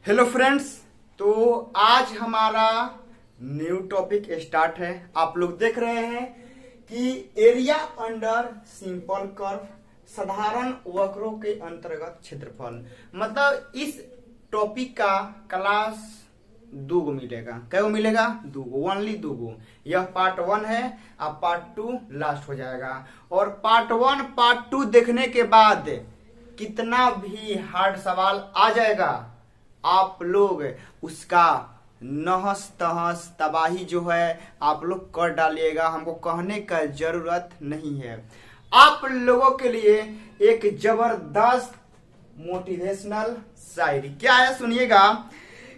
Hello friends. तो आज हमारा न्यू टॉपिक स्टार्ट है। आप लोग देख रहे हैं कि एरिया अंडर सिंपल कर्व, साधारण वक्रों के अंतर्गत क्षेत्रफल। मतलब इस टॉपिक का क्लास दूगो मिलेगा। क्या मिलेगा? दूगो, ओनली दूगो। यह पार्ट 1 है, अब पार्ट 2 लास्ट हो जाएगा। और पार्ट 1 पार्ट 2 देखने के बाद कितना भी हार्ड सवाल आ जाएगा, आप लोग उसका नहस तहस तबाही जो है आप लोग कर डालिएगा। हमको कहने का जरूरत नहीं है। आप लोगों के लिए एक जबरदस्त मोटिवेशनल शायरी क्या है, सुनिएगा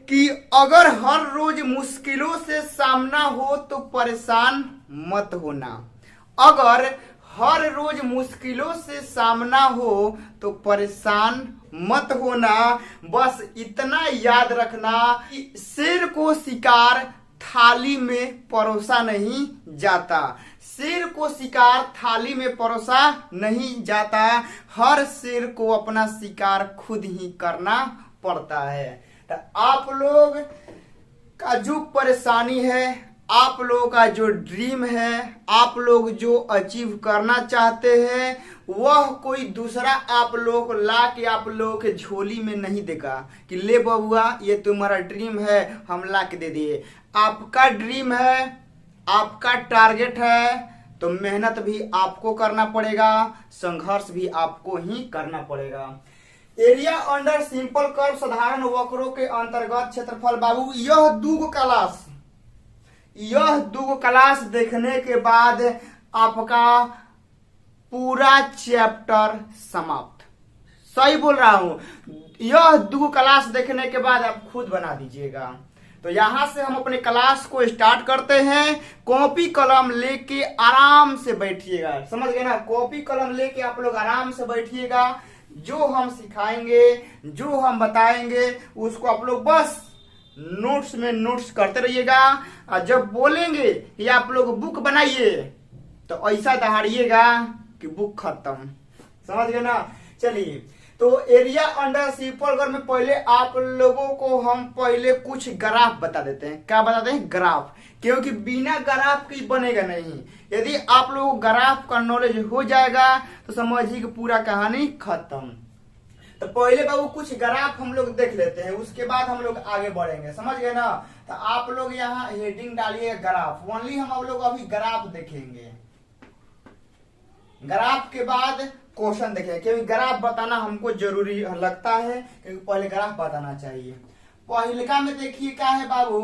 कि अगर हर रोज मुश्किलों से सामना हो तो परेशान मत होना। अगर हर रोज मुश्किलों से सामना हो तो परेशान मत होना। बस इतना याद रखना कि शेर को शिकार थाली में परोसा नहीं जाता। शेर को शिकार थाली में परोसा नहीं जाता। हर शेर को अपना शिकार खुद ही करना पड़ता है। तो आप लोग का जो परेशानी है, आप लोगों का जो ड्रीम है, आप लोग जो अचीव करना चाहते हैं, वह कोई दूसरा आप लोग ला के आप लोगों के झोली में नहीं देगा कि ले बबुआ ये तुम्हारा ड्रीम है, हम ला के दे दिए। आपका ड्रीम है, आपका टारगेट है, तो मेहनत भी आपको करना पड़ेगा, संघर्ष भी आपको ही करना पड़ेगा। एरिया अंडर सिंपल कर्व, साधारण वक्रों के अंतर्गत क्षेत्रफल। बाबू यह दूगो क्लास देखने के बाद आपका पूरा चैप्टर समाप्त। सही बोल रहा हूं। यह दूगो क्लास देखने के बाद आप खुद बना दीजिएगा। तो यहां से हम अपने क्लास को स्टार्ट करते हैं। कॉपी कलम लेके आराम से बैठिएगा, समझ गए ना? कॉपी कलम लेके आप लोग आराम से बैठिएगा। जो हम सिखाएंगे, जो हम बताएंगे, उसको आप लोग बस नोट्स में नोट्स करते रहिएगा। और जब बोलेंगे कि आप लोग बुक बनाइए तो ऐसा दहाड़िएगा कि बुक खत्म। समझ गए ना? चलिए, तो एरिया अंडर सिंपल कर्व में पहले आप लोगों को हम पहले कुछ ग्राफ बता देते हैं। क्या बताते हैं? ग्राफ। क्योंकि बिना ग्राफ की बनेगा नहीं। यदि आप लोगों को ग्राफ का नॉलेज हो जाएगा तो समझिए कि पूरा कहानी खत्म। तो पहले बाबू कुछ ग्राफ हम लोग देख लेते हैं, उसके बाद हम लोग आगे बढ़ेंगे। समझ गए ना? तो आप लोग यहाँ हेडिंग डालिए ग्राफ। ओनली हम लोग अभी ग्राफ देखेंगे। ग्राफ के बाद क्वेश्चन देखेंगे, क्योंकि ग्राफ बताना हमको जरूरी लगता है, क्योंकि पहले ग्राफ बताना चाहिए। पहलका में देखिए क्या है बाबू,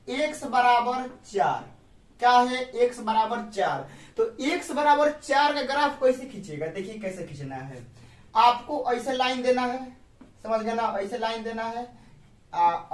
x बराबर 4। क्या है? x बराबर 4। तो x बराबर 4 का ग्राफ कैसे खींचेगा? देखिए कैसे खींचना है। आपको ऐसे लाइन देना है, समझ गए ना? ऐसे लाइन देना है,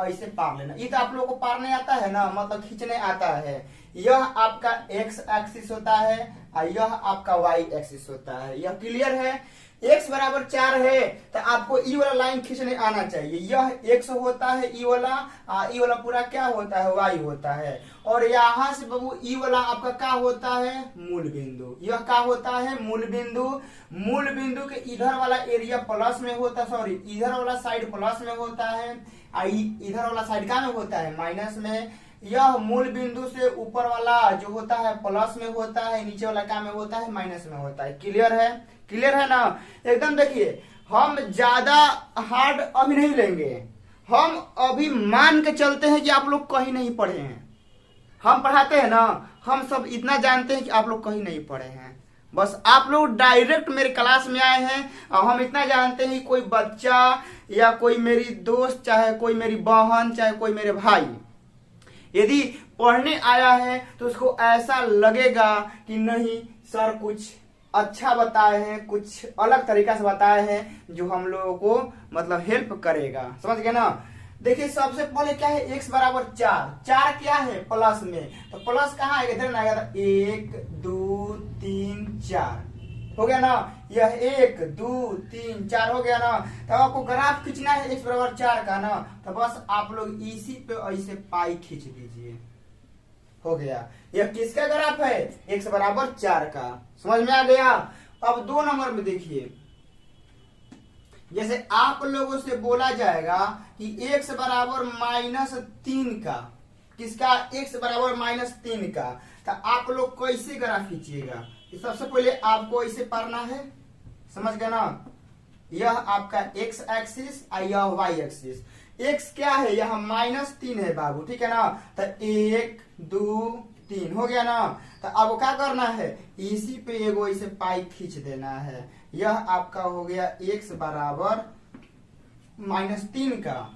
ऐसे पार लेना। ये तो आप लोगों को पारने आता है ना, मतलब खींचने आता है। यह आपका x एक्सिस होता है और यह आपका y एक्सिस होता है। यह क्लियर है? x बराबर 4 है तो आपको ई वाला लाइन खींचने आना चाहिए। यह x होता है ई वाला पूरा क्या होता है? y होता है। और यहाँ से बाबू ई वाला आपका क्या होता है? मूल बिंदु। यह क्या होता है? मूल बिंदु। मूल बिंदु के इधर वाला एरिया प्लस में होता, सॉरी इधर वाला साइड प्लस में होता है, इधर वाला साइड क्या में होता है? माइनस में। यह मूल बिंदु से ऊपर वाला जो होता है प्लस में होता है, नीचे वाला क्या में होता है? माइनस में होता है। क्लियर है? क्लियर है ना? एकदम। देखिए, हम ज्यादा हार्ड अभी नहीं लेंगे। हम अभी मान के चलते हैं कि आप लोग कहीं नहीं पढ़े हैं। हम पढ़ाते हैं ना, हम सब इतना जानते हैं कि आप लोग कहीं नहीं पढ़े हैं। बस आप लोग डायरेक्ट मेरे क्लास में आए हैं और हम इतना जानते हैं कि कोई बच्चा या कोई मेरी दोस्त, चाहे कोई मेरी बहन, चाहे कोई मेरे भाई यदि पढ़ने आया है तो उसको ऐसा लगेगा कि नहीं सर कुछ अच्छा बताए हैं, कुछ अलग तरीका से बताए हैं जो हम लोगों को मतलब हेल्प करेगा। समझ गए ना? देखिए, सबसे पहले क्या है? x बराबर 4। 4 क्या है? प्लस में। तो प्लस कहाँ आएगा? इधर ना आएगा। 1 2 3 4 हो गया ना? यह 1 2 3 4 हो गया ना? तो आपको ग्राफ खींचना है x बराबर 4 का ना, तो बस आप लोग इसी पे ऐसे पाई खींच दीजिए। हो गया। यह किसका ग्राफ है? x बराबर 4 का। समझ में आ गया? अब 2 नंबर में देखिए, जैसे आप लोगों से बोला जाएगा कि x बराबर -3 का, किसका? x बराबर -3 का, तो आप लोग कैसे ग्राफ खींचिएगा? सबसे पहले आपको ऐसे पढ़ना है, समझ गए ना? यह आपका x एक्सिस और यह y एक्सिस। x क्या है? यह -3 है बाबू, ठीक है ना? तो 1 2 3 हो गया ना? तो अब क्या करना है? इसी पे एगो इसे पाई खींच देना है। यह आपका हो गया x बराबर -3 का,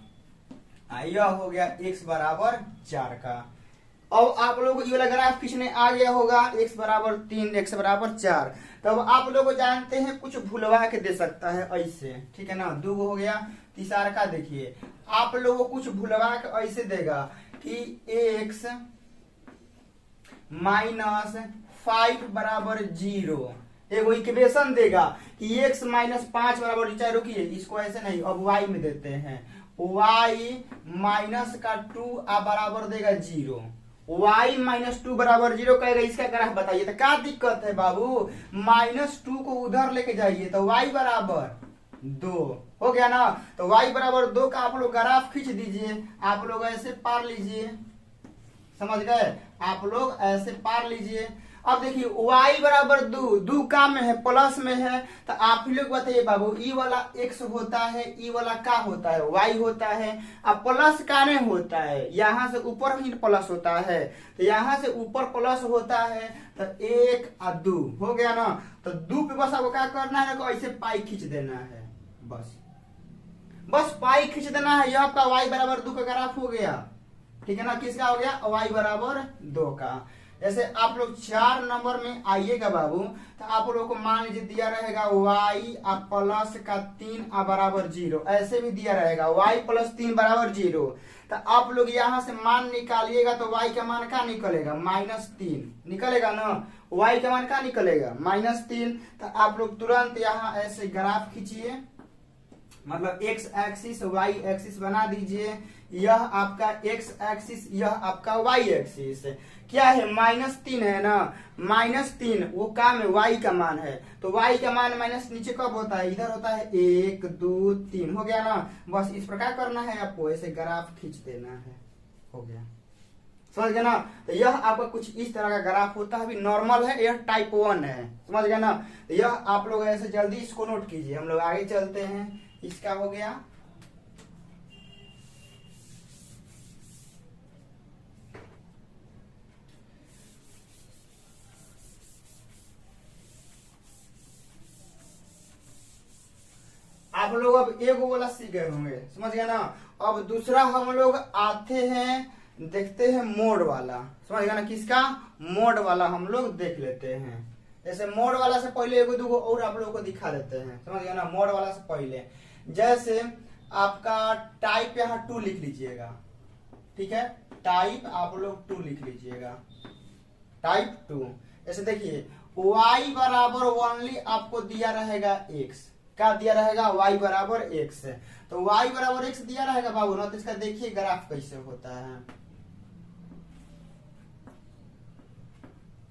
यह हो गया x बराबर 4 का। अब आप लोग ये वाला ग्राफ खींचने आ गया होगा, x बराबर 3 x बराबर 4। तब आप लोग जानते हैं कुछ भूलवा के दे सकता है ऐसे, ठीक है ना? 2 हो गया, तीसरा का देखिए आप लोगों को कुछ भूलवा के ऐसे देगा कि x -5 बराबर 0, एगो इक्वेशन देगा कि x -5 बराबर, चाहे रुकिए इसको ऐसे नहीं, अब y में देते हैं, y -2 बराबर देगा 0, y -2 बराबर 0 कहेगा। इसका ग्राफ बताइए, तो क्या दिक्कत है बाबू? -2 को उधर लेके जाइए तो y बराबर 2 हो गया ना? तो y बराबर 2 का आप लोग ग्राफ खींच दीजिए, आप लोग ऐसे पार लीजिए, समझ गए? आप लोग ऐसे पार लीजिए। अब देखिए y बराबर 2 काम में है, प्लस में है, तो आप ही लोग बताइए बाबू, ई वाला x होता है, ई वाला का होता है? y होता है। अब प्लस का नहीं होता है, यहाँ से ऊपर ही प्लस होता है, तो यहाँ से ऊपर प्लस होता है, तो 1 और 2 हो गया ना? तो 2 पे बस आपको क्या करना है ना, ऐसे पाई खींच देना है, बस पाई खींच देना है। यह आपका y बराबर 2 का ग्राफ हो गया, ठीक है ना? किसका हो गया? y बराबर 2 का। जैसे आप लोग 4 नंबर में आइएगा बाबू, तो आप लोगों को मान लीजिए दिया रहेगा y प्लस का 3 बराबर 0, ऐसे भी दिया रहेगा y प्लस 3 बराबर 0। तो आप लोग यहाँ से मान निकालिएगा तो y का मान क्या निकलेगा? -3 निकलेगा ना? y का मान क्या निकलेगा? -3। तो आप लोग तुरंत यहाँ ऐसे ग्राफ खींचिए, मतलब x एक्सिस y एक्सिस बना दीजिए। यह आपका x एक्सिस, यह आपका y एक्सिस। क्या है? -3 है ना? -3 वो काम है, y का मान है, तो y का मान माइनस नीचे कब होता है? इधर होता है। 1 2 3 हो गया ना? बस इस प्रकार करना है आपको, ऐसे ग्राफ खींच देना है, हो गया, समझ गया ना? तो यह आपका कुछ इस तरह का ग्राफ होता है, अभी नॉर्मल है, यह टाइप 1 है, समझ गया ना? तो यह आप लोग ऐसे जल्दी इसको नोट कीजिए, हम लोग आगे चलते हैं। इसका हो गया। आप लोग अब एगो वाला सीख गए होंगे, समझ गया ना? अब दूसरा हम लोग आते हैं, देखते हैं मोड वाला, समझ गया ना? किसका? मोड वाला हम लोग देख लेते हैं। जैसे मोड वाला से पहले एगो दूगो और आप लोगों को दिखा देते हैं, समझ गया ना? मोड वाला से पहले जैसे आपका टाइप यहाँ 2 लिख लीजिएगा, ठीक है? टाइप आप लोग 2 लिख लीजिएगा, टाइप 2। जैसे देखिए y बराबर ओनली आपको दिया रहेगा x, क्या दिया रहेगा? y बराबर x, तो y बराबर x दिया रहेगा बाबू ना? तो इसका देखिए ग्राफ कैसे होता है।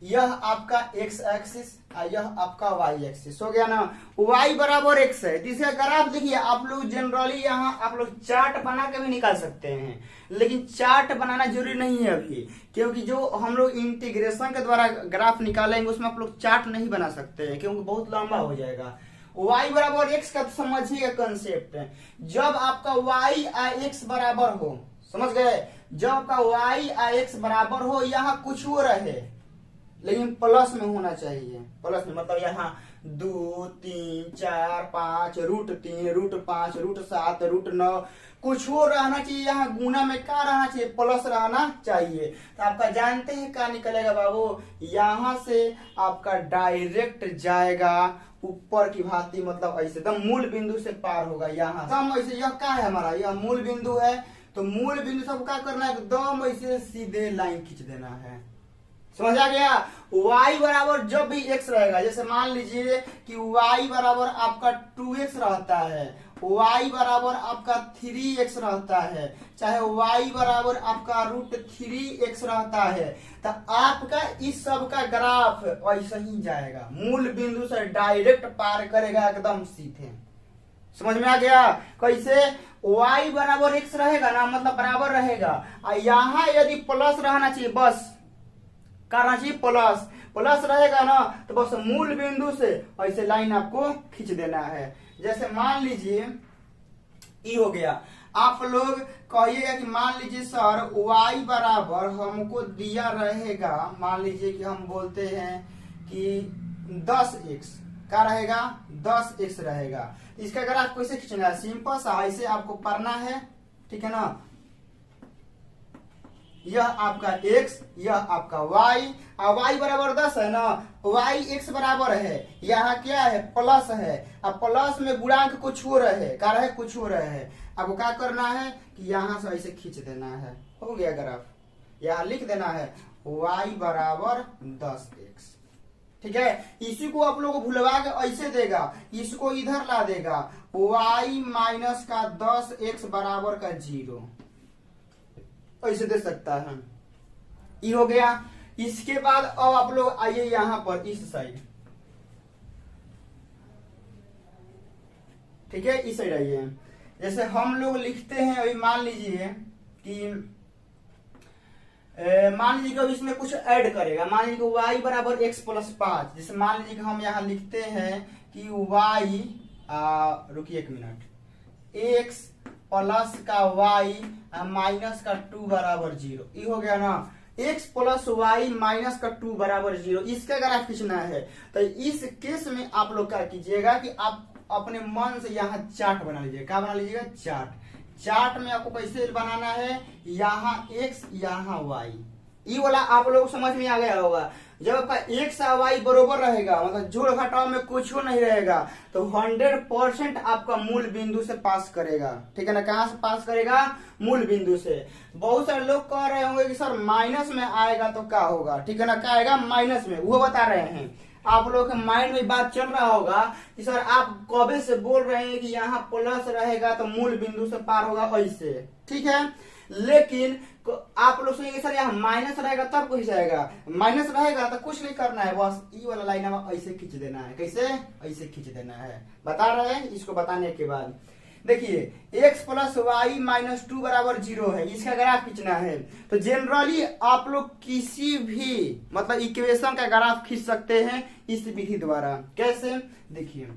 यह आपका x एक्सिस और यह आपका y एक्सिस हो गया ना? y बराबर x है, तो इसका ग्राफ देखिए। आप लोग जनरली यहाँ आप लोग चार्ट बना के भी निकाल सकते हैं, लेकिन चार्ट बनाना जरूरी नहीं है अभी, क्योंकि जो हम लोग इंटीग्रेशन के द्वारा ग्राफ निकालेंगे उसमें आप लोग चार्ट नहीं बना सकते हैं, क्योंकि बहुत लंबा हो जाएगा। y बराबर x का तो समझिएगा कंसेप्ट, जब आपका y x बराबर हो, समझ गए? जब आपका y x बराबर हो, यहाँ कुछ हो रहे लेकिन प्लस में होना चाहिए, प्लस में मतलब यहाँ 2 3 4 5 √3 √5 √7 √9 कुछ हो रहना चाहिए, यहाँ गुना में क्या रहना चाहिए? प्लस रहना चाहिए। तो आपका जानते हैं क्या निकलेगा बाबू? यहाँ से आपका डायरेक्ट जाएगा ऊपर की भांति, मतलब ऐसे एकदम मूल बिंदु से पार होगा। यहाँ एकदम ऐसे, यह क्या है हमारा? यह मूल बिंदु है, तो मूल बिंदु सब क्या करना है? एकदम ऐसे सीधे लाइन खींच देना है, समझ आ गया? y बराबर जब भी x रहेगा, जैसे मान लीजिए कि y बराबर आपका 2x रहता है, y बराबर आपका 3x रहता है, चाहे y बराबर आपका √3x रहता है, तो आपका इस सब का ग्राफ ऐसा ही जाएगा, मूल बिंदु से डायरेक्ट पार करेगा एकदम सीधे, समझ में आ गया? कैसे? y बराबर x रहेगा ना, मतलब बराबर रहेगा, और यहाँ यदि प्लस रहना चाहिए, बस करना चाहिए प्लस, प्लस रहेगा ना तो बस मूल बिंदु से ऐसे लाइन आपको खींच देना है। जैसे मान लीजिए ई हो गया, आप लोग कहिएगा कि मान लीजिए सर y बराबर हमको दिया रहेगा, मान लीजिए कि हम बोलते हैं कि 10x क्या रहेगा, 10x रहेगा। इसका अगर आप कैसे खींचना है, सिंपल सा ऐसे आपको पढ़ना है, ठीक है ना। यह आपका x, यह आपका y, और y बराबर 10 है ना, y x बराबर है, यहाँ क्या है प्लस है, अब प्लस में गुणांक कुछ हो रहे है, क्या रहे कुछ हो रहे है। आपको क्या करना है कि यहाँ से ऐसे खींच देना है, हो गया ग्राफ, यहाँ लिख देना है y बराबर 10x, ठीक है। इसी को आप लोग को भुलवा के ऐसे देगा, इसको इधर ला देगा, y माइनस का 10x बराबर का 0, ऐसे दे सकता है। ये हो गया। इसके बाद अब आप लोग आइए यहां पर इस साइड, ठीक है, इस साइड आइए। जैसे हम लोग लिखते हैं अभी, मान लीजिए कि कि इसमें कुछ ऐड करेगा, मान लीजिए कि y बराबर x प्लस 5, जैसे मान लीजिए कि हम यहाँ लिखते हैं कि y, रुकिए एक मिनट, x प्लस का y माइनस का 2 बराबर 0, ये हो गया ना। x प्लस वाई माइनस का 2 बराबर 0, इसका ग्राफ खींचना है तो इस केस में आप लोग क्या कीजिएगा कि आप अपने मन से यहाँ चार्ट बना लीजिएगा। क्या बना लीजिएगा? चार्ट। चार्ट में आपको कैसे बनाना है, यहाँ x यहाँ y, ये वाला आप लोग समझ में आ गया होगा। जब आपका x और y बरोबर रहेगा, मतलब जोड़ घटाव में कुछ नहीं रहेगा, तो 100% आपका मूल बिंदु से पास करेगा, ठीक है ना। कहां से पास करेगा? मूल बिंदु से। बहुत सारे लोग कह रहे होंगे कि सर माइनस में आएगा तो क्या होगा, ठीक है ना, क्या आएगा माइनस में, वो बता रहे हैं। आप लोगों के माइंड में बात चल रहा होगा कि सर आप कभी से बोल रहे हैं कि यहाँ प्लस रहेगा तो मूल बिंदु से पार होगा, ऐसे, ठीक है। लेकिन आप लोग सोचेंगे सर यहाँ माइनस रहेगा तब कुछ जाएगा, माइनस रहेगा तो कुछ नहीं करना है, बस ये वाला लाइन ऐसे खींच देना है। कैसे? ऐसे खींच देना है, बता रहे हैं। इसको बताने के बाद देखिए x प्लस वाई माइनस 2 बराबर 0 है, इसका ग्राफ खींचना है। तो जनरली आप लोग किसी भी मतलब इक्वेशन का ग्राफ खींच सकते हैं इस विधि द्वारा। कैसे? देखिए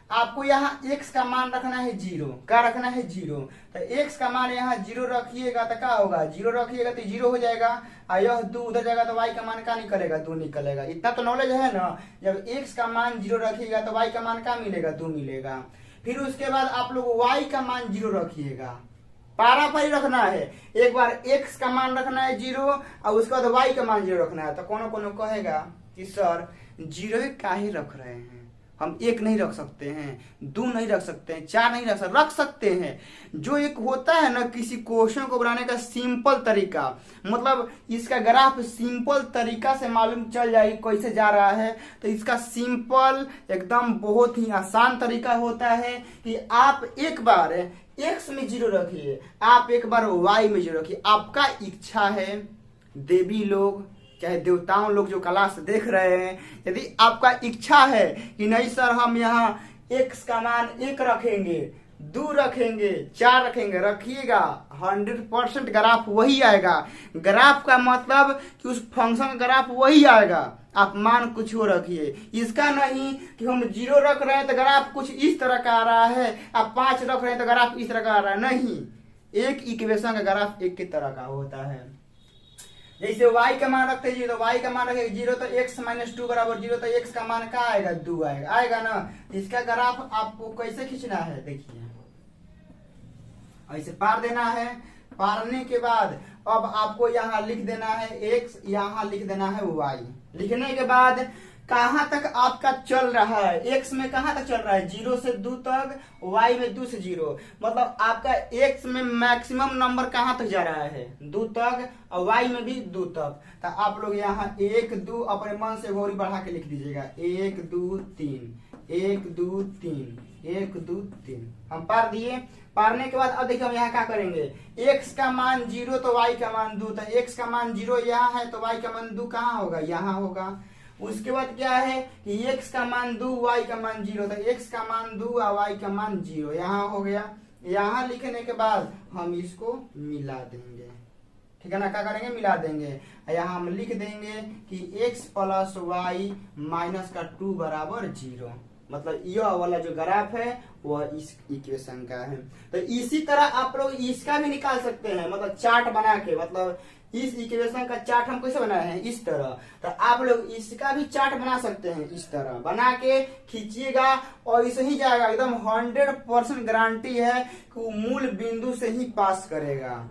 आपको यहाँ x का मान रखना है 0, क्या रखना है 0, तो x का मान यहाँ 0 रखिएगा तो क्या होगा, 0 रखिएगा तो 0 हो जाएगा, और यह 2 उधर जाएगा तो y का मान क्या निकलेगा, 2 निकलेगा। इतना तो नॉलेज है ना। जब x का मान 0 रखिएगा तो y का मान क्या मिलेगा, 2 मिलेगा। फिर उसके बाद आप लोग y का मान 0 रखिएगा, पारा पर ही रखना है। एक बार x का मान रखना है 0 और उसके बाद y का मान 0 रखना है। तो कोनो कोनो कहेगा कि सर 0 काहे रख रहे हैं, हम 1 नहीं रख सकते हैं, 2 नहीं रख सकते हैं, 4 नहीं रख सकते हैं। जो एक होता है ना किसी क्वेश्चन को बनाने का सिंपल तरीका, मतलब इसका ग्राफ सिंपल तरीका से मालूम चल जाए कैसे जा रहा है। तो इसका सिंपल एकदम बहुत ही आसान तरीका होता है कि आप एक बार x में 0 रखिए, आप एक बार y में 0 रखिए। आपका इच्छा है, देवी लोग चाहे देवताओं लोग जो क्लास देख रहे हैं, यदि आपका इच्छा है कि नहीं सर हम यहाँ x का मान 1 रखेंगे, 2 रखेंगे, 4 रखेंगे, रखिएगा, 100% ग्राफ वही आएगा। ग्राफ का मतलब कि उस फंक्शन का ग्राफ वही आएगा। आप मान कुछ हो रखिए, इसका नहीं कि हम 0 रख रहे हैं तो ग्राफ कुछ इस तरह का आ रहा है, आप 5 रख रहे हैं तो ग्राफ इस तरह का आ रहा है, नहीं। एक इक्वेशन का ग्राफ एक ही तरह का होता है। जैसे y का मान रखते हैं 0, y का मान रखेगा 0 तो x माइनस 2 बराबर 0, तो x का मान क्या आएगा, 2 आएगा, आएगा ना। इसका ग्राफ आपको कैसे खींचना है, देखिए ऐसे पार देना है। पारने के बाद अब आपको यहाँ लिख देना है x, यहाँ लिख देना है y। लिखने के बाद कहां तक आपका चल रहा है, x में कहां तक चल रहा है, 0 से 2 तक, y में 2 से 0, मतलब आपका x में मैक्सिमम नंबर कहां तक जा रहा है, 2 तक, और y में भी 2 तक। तो आप लोग यहाँ 1 2 अपने मन से घोरी बढ़ा के लिख दीजिएगा, 1 2 3, 1 2 3, 1 2 3। हम पार दिए। पारने के बाद अब देखिए हम यहाँ क्या करेंगे, x का मान 0 तो y का मान 2, तो x का मान 0 यहाँ है तो y का मान 2 कहाँ होगा, यहाँ होगा। उसके बाद क्या है कि x का मान 2 y का मान 0, तो x का मान 2 और y का मान 0 यहाँ हो गया। यहाँ लिखने के बाद हम इसको मिला देंगे, ठीक है ना, क्या करेंगे मिला देंगे। यहाँ हम लिख देंगे कि x प्लस वाई माइनस का 2 बराबर 0, मतलब यह वाला जो ग्राफ है वह इस इक्वेशन का है। तो इसी तरह आप लोग इसका भी निकाल सकते हैं, मतलब चार्ट बना के, मतलब इस इक्वेशन का चार्ट हम कैसे बनाए हैं इस तरह, तो आप लोग इसका भी चार्ट बना सकते हैं, इस तरह बना के खींचिएगा और इसे ही जाएगा। एकदम 100% गारंटी है कि वो मूल बिंदु से ही पास करेगा।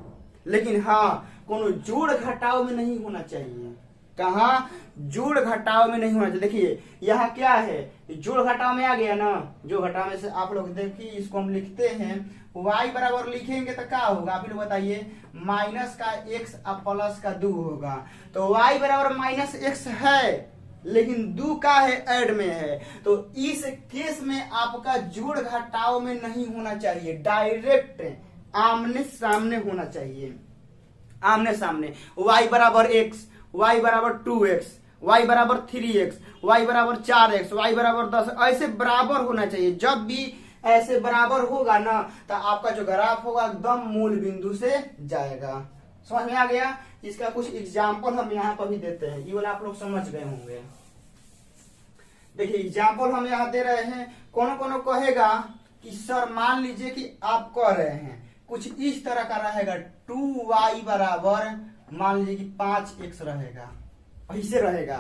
लेकिन हाँ, कोनो जोड़ घटाव में नहीं होना चाहिए। कहा जोड़ घटाव में नहीं होना चाहिए। देखिए यहाँ क्या है, जोड़ घटाव में आ गया ना, जो घटाव में से आप लोग देखिए इसको हम लिखते हैं y बराबर लिखेंगे तो क्या होगा आप लोग बताइए, माइनस का x और प्लस का 2 होगा। तो y बराबर माइनस x है लेकिन 2 का है ऐड में है, तो इस केस में आपका जोड़ घटाव में नहीं होना चाहिए, डायरेक्ट आमने सामने होना चाहिए, आमने सामने। y बराबर x, y बराबर 2x, y बराबर 3x, y बराबर 4x, y बराबर 10, ऐसे बराबर होना चाहिए। जब भी ऐसे बराबर होगा ना तो आपका जो ग्राफ होगा एकदम मूल बिंदु से जाएगा। समझ में आ गया। इसका कुछ एग्जाम्पल हम यहाँ पर भी देते हैं, ये वाला आप लोग समझ गए होंगे। देखिए एग्जाम्पल हम यहाँ दे रहे हैं। कौन कौन कहेगा कि सर मान लीजिए कि आप कह रहे हैं कुछ इस तरह का रहेगा, 2y बराबर मान लीजिए कि 5x रहेगा, ऐसे रहेगा,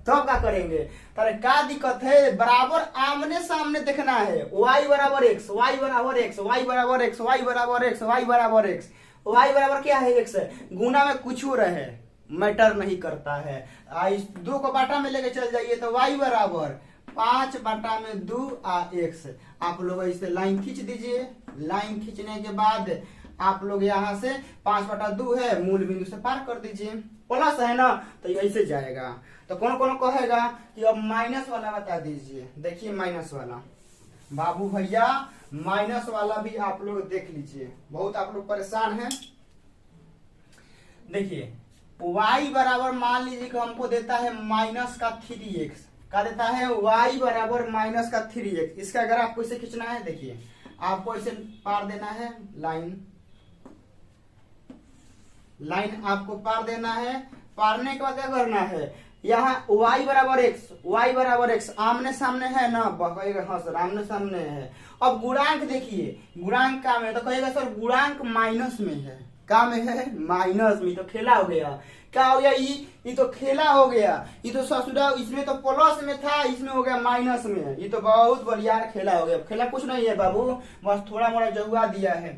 तो क्या करेंगे। पर क्या दिक्कत है, बराबर आमने सामने देखना है। y बराबर x, y बराबर x, y बराबर x, y बराबर x, y बराबर x, y बराबर क्या है x है, गुना में कुछ रहे मैटर नहीं करता है। इस 2 को बाटा में लेके चल जाइए तो y बराबर 5 बाटा में 2 x। आप लोग इसे लाइन खींच दीजिए। लाइन खींचने के बाद आप लोग यहाँ से 5 बटा 2 है, मूल बिंदु से पार कर दीजिए, प्लस है ना, तो ऐसे जाएगा। तो कौन कौन कहेगा कि अब माइनस वाला बता दीजिए। देखिए माइनस वाला, बाबू भैया माइनस वाला भी आप लोग देख लीजिए, बहुत आप लोग परेशान हैं। देखिए y बराबर मान लीजिए कि हमको देता है माइनस का 3x, क्या देता है, y बराबर माइनस का 3x। इसका अगर आपको इसे खींचना है, देखिए आपको इसे पार देना है, लाइन आपको पार देना है। पारने के बाद क्या करना है, यहाँ y बराबर x आमने सामने है ना, हाँ सर आमने सामने है। अब गुणांक देखिए, गुणांक का में तो कहेगा सर गुणांक माइनस में है, का में है माइनस में, तो खेला हो गया। क्या हो गया, ये तो खेला हो गया, ये तो ससुरा, इसमें तो प्लस में था, इसमें हो गया माइनस में। ये तो बहुत बढ़िया खेला हो गया। खेला कुछ नहीं है बाबू, बस थोड़ा मोड़ा जगुआ दिया है।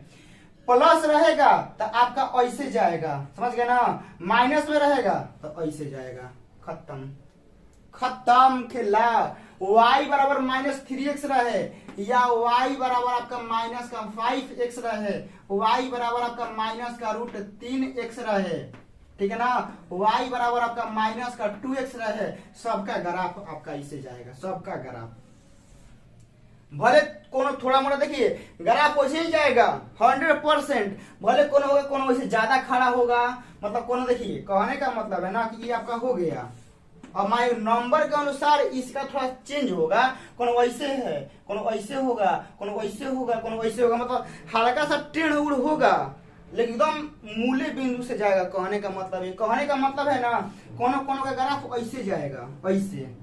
प्लस रहेगा तो आपका ऐसे जाएगा, समझ गए ना, माइनस में रहेगा तो ऐसे जाएगा, खत्म खत्म खेला। y बराबर माइनस 3x रहे या y बराबर आपका माइनस का 5x रहे, y बराबर आपका माइनस का √3x रहे, ठीक है ना, y बराबर आपका माइनस का 2x रहे, सबका ग्राफ आपका इससे जाएगा, सबका ग्राफ। भले कोनो थोड़ा मोड़ा देखिए ग्राफ वैसे ही जाएगा 100%, भले कोनो होगा, कोनो वैसे ज्यादा खड़ा होगा, मतलब कोनो देखिए कहने का मतलब है ना कि ये आपका हो गया, और माय नंबर के अनुसार इसका थोड़ा चेंज होगा, कोनो वैसे है, कोनो ऐसे होगा, कोनो वैसे होगा, कोनो वैसे होगा, मतलब हल्का सा टेढ़ उड़ होगा, लेकिन एकदम मूले बिंदु से जाएगा। कहने का मतलब है, कहने का मतलब है ना, कोनो कोनो का ग्राफ ऐसे जाएगा, ऐसे,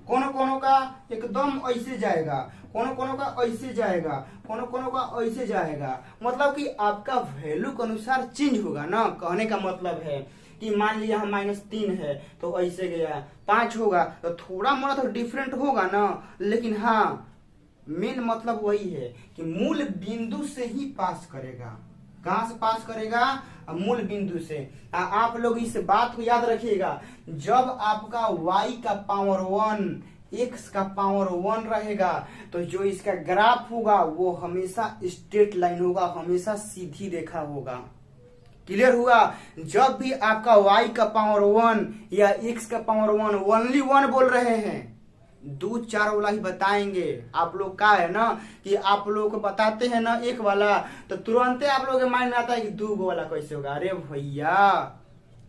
कोनो कोनो का एकदम ऐसे जाएगा, कोनो कोनो का ऐसे जाएगा, कोनो कोनो का ऐसे जाएगा, मतलब कि आपका वैल्यू के अनुसार चेंज होगा ना। कहने का मतलब है कि मान लीजिए हम -3 है तो ऐसे गया, 5 होगा तो थोड़ा मोड़ा तो डिफरेंट होगा ना, लेकिन हाँ मेन मतलब वही है कि मूल बिंदु से ही पास करेगा। कहां से पास करेगा, मूल बिंदु से। आप लोग इस बात को याद रखिएगा, जब आपका y का पावर 1 x का पावर 1 रहेगा तो जो इसका ग्राफ होगा वो हमेशा स्ट्रेट लाइन होगा, हमेशा सीधी रेखा होगा। क्लियर हुआ। जब भी आपका y का पावर 1 या x का पावर 1 ओनली 1 बोल रहे हैं, 2 4 वाला ही बताएंगे। आप लोग का है ना कि आप लोग को बताते हैं ना एक वाला, तो तुरंत आप लोग के माइंड में आता है कि 2 वाला कैसे होगा। अरे भैया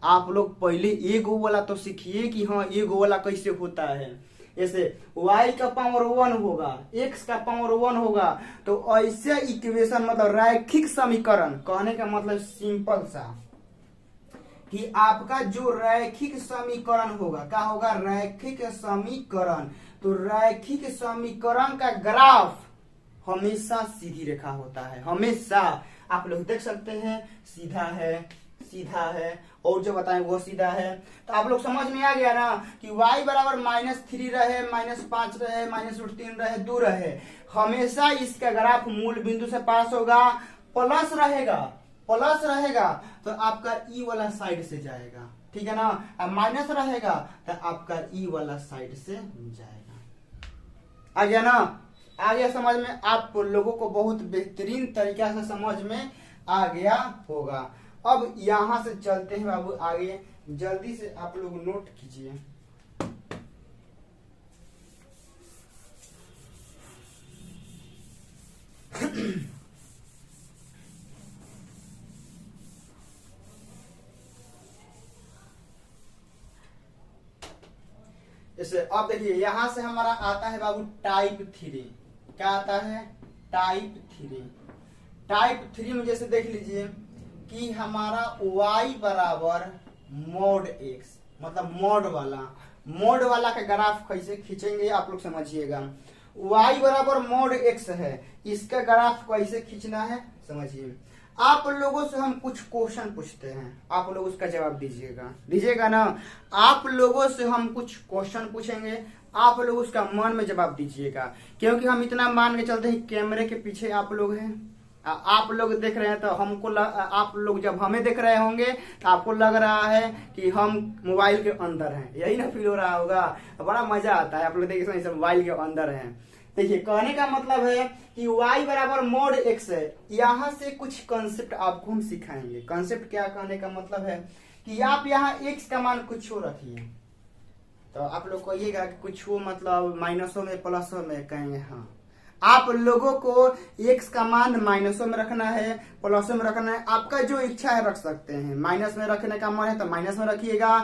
आप लोग पहले एगो वाला तो सीखिए कि हाँ एगो वाला कैसे होता है। ऐसे y का पावर 1 होगा, x का पावर 1 होगा, तो ऐसे इक्वेशन मतलब रैखिक समीकरण, कहने का मतलब सिंपल सा कि आपका जो रैखिक समीकरण होगा, क्या होगा, रैखिक समीकरण। तो रैखिक समीकरण का ग्राफ हमेशा सीधी रेखा होता है, हमेशा। आप लोग देख सकते हैं सीधा है, सीधा है, और जो बताएं वो सीधा है। तो आप लोग समझ में आ गया ना कि y बराबर -3 रहे, -5 रहे, -√3 रहे, 2 रहे, हमेशा इसका ग्राफ मूल बिंदु से पास होगा, प्लस रहेगा, प्लस रहेगा तो आपका ई वाला साइड से जाएगा, ठीक है ना। अब माइनस रहेगा तो आपका ई वाला साइड से जाएगा। आ गया ना, आ गया समझ में। आप लोगों को बहुत बेहतरीन तरीका से समझ में आ गया होगा। अब यहां से चलते हैं बाबू आगे, जल्दी से आप लोग नोट कीजिए। जैसे अब देखिए यहां से हमारा आता है बाबू टाइप 3। क्या आता है, टाइप 3। टाइप 3 में जैसे देख लीजिए कि हमारा y बराबर mod x, मतलब मोड वाला का ग्राफ कैसे खींचेंगे आप लोग समझिएगा। y बराबर mod x है, इसका ग्राफ कैसे खींचना है समझिए। आप लोगों से हम कुछ क्वेश्चन पूछते हैं, आप लोग उसका जवाब दीजिएगा ना। आप लोगों से हम कुछ क्वेश्चन पूछेंगे, आप लोग उसका मन में जवाब दीजिएगा, क्योंकि हम इतना मान के चलते हैं कैमरे के पीछे आप लोग हैं, आप लोग देख रहे हैं तो हमको आप लोग जब हमें देख रहे होंगे तो आपको लग रहा है कि हम मोबाइल के अंदर हैं, यही ना फील हो रहा होगा। बड़ा मजा आता है, आप लोग देखिए मोबाइल के अंदर हैं। देखिए कहने का मतलब है कि y बराबर mod x है। यहाँ से कुछ कंसेप्ट आपको हम सिखाएंगे। कंसेप्ट क्या, कहने का मतलब है कि आप यहाँ x का मान कुछ हो रखिए, तो आप लोग कहिएगा कि कुछ हो मतलब माइनसों में प्लसों में, कहेंगे हाँ। आप लोगों को x का मान माइनसों में रखना है, प्लसों में रखना है, आपका जो इच्छा है रख सकते हैं। माइनस में रखने का मन है तो माइनस में रखिएगा,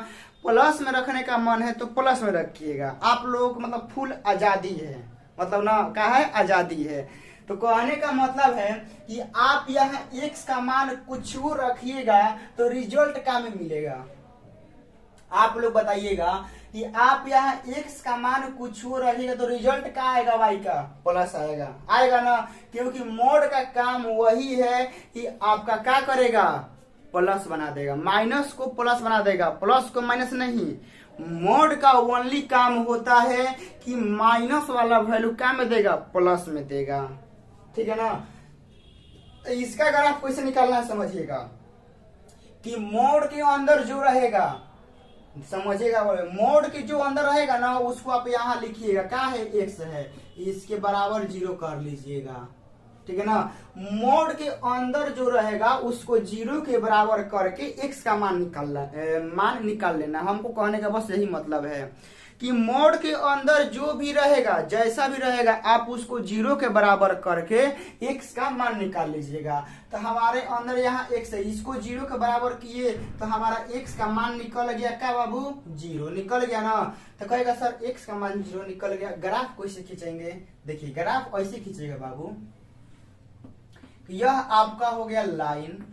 प्लस में रखने का मन है तो प्लस में रखिएगा। आप लोग मतलब फुल आजादी है, मतलब ना क्या है, आजादी है। तो कहने का मतलब है कि आप यहाँ x का मान कुछ रखिएगा तो रिजल्ट क्या में मिलेगा। आप लोग बताइएगा कि आप यहाँ x का मान कुछ रखिएगा तो रिजल्ट क्या आएगा, y का प्लस आएगा ना, क्योंकि मोड का काम वही है कि आपका क्या करेगा, प्लस बना देगा, माइनस को प्लस बना देगा, प्लस को माइनस नहीं। मोड का ओनली काम होता है कि माइनस वाला वैल्यू क्या में देगा, प्लस में देगा, ठीक है ना। इसका ग्राफ कैसे निकालना है समझिएगा कि मोड के अंदर जो रहेगा, समझिएगा, मोड के जो अंदर रहेगा ना उसको आप यहाँ लिखिएगा, क्या है, x है, इसके बराबर 0 कर लीजिएगा, ठीक है ना। मोड के अंदर जो रहेगा उसको 0 के बराबर करके x का मान निकाल लेना। हमको कहने का बस यही मतलब है कि मोड के अंदर जो भी रहेगा, जैसा भी रहेगा, आप उसको 0 के बराबर करके x का मान निकाल लीजिएगा। तो हमारे अंदर यहाँ x है, इसको 0 के बराबर किए तो हमारा x का मान निकल गया, क्या बाबू, 0 निकल गया ना। तो कहेगा सर x का मान 0 निकल गया, ग्राफ कैसे खींचेंगे। देखिए ग्राफ ऐसे खींचेगा बाबू, यह आपका हो गया लाइन,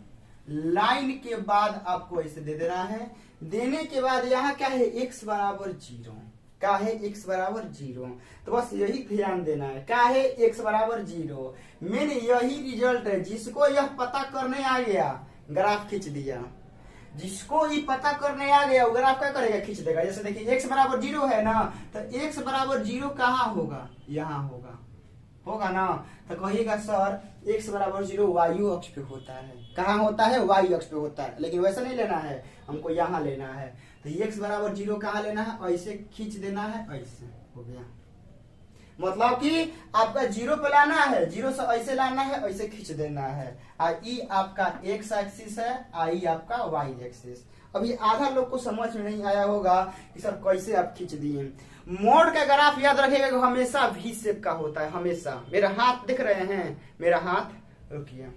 लाइन के बाद आपको ऐसे दे देना है, देने के बाद यहाँ क्या है, x बराबर 0, क्या है, x बराबर 0। तो बस यही ध्यान देना है, क्या है, x बराबर 0। मैंने यही रिजल्ट है, जिसको यह पता करने आ गया ग्राफ खींच दिया, जिसको ये पता करने आ गया वो ग्राफ क्या करेगा, खींच देगा। जैसे देखिए x बराबर 0 है ना, तो x बराबर 0 कहाँ होगा, यहाँ होगा ना। तो कहिएगा सर x बराबर 0 वायु अक्ष पे होता है, कहाँ होता है, वायु अक्ष पे होता है, लेकिन वैसा नहीं लेना है, हमको यहाँ लेना है। तो x बराबर 0 कहाँ लेना है, ऐसे खींच देना है, ऐसे हो गया। मतलब कि आपका 0 पे लाना है, 0 से ऐसे लाना है, ऐसे खींच देना है। ई आपका x एक्सिस है, आई आपका y एक्सिस। अभी आधा लोग को समझ में नहीं आया होगा कि सर कैसे आप खींच दिए। मोड का ग्राफ याद रखिएगा कि हमेशा वी शेप का होता है, हमेशा। मेरा हाथ दिख रहे हैं, मेरा हाथ, रुकिए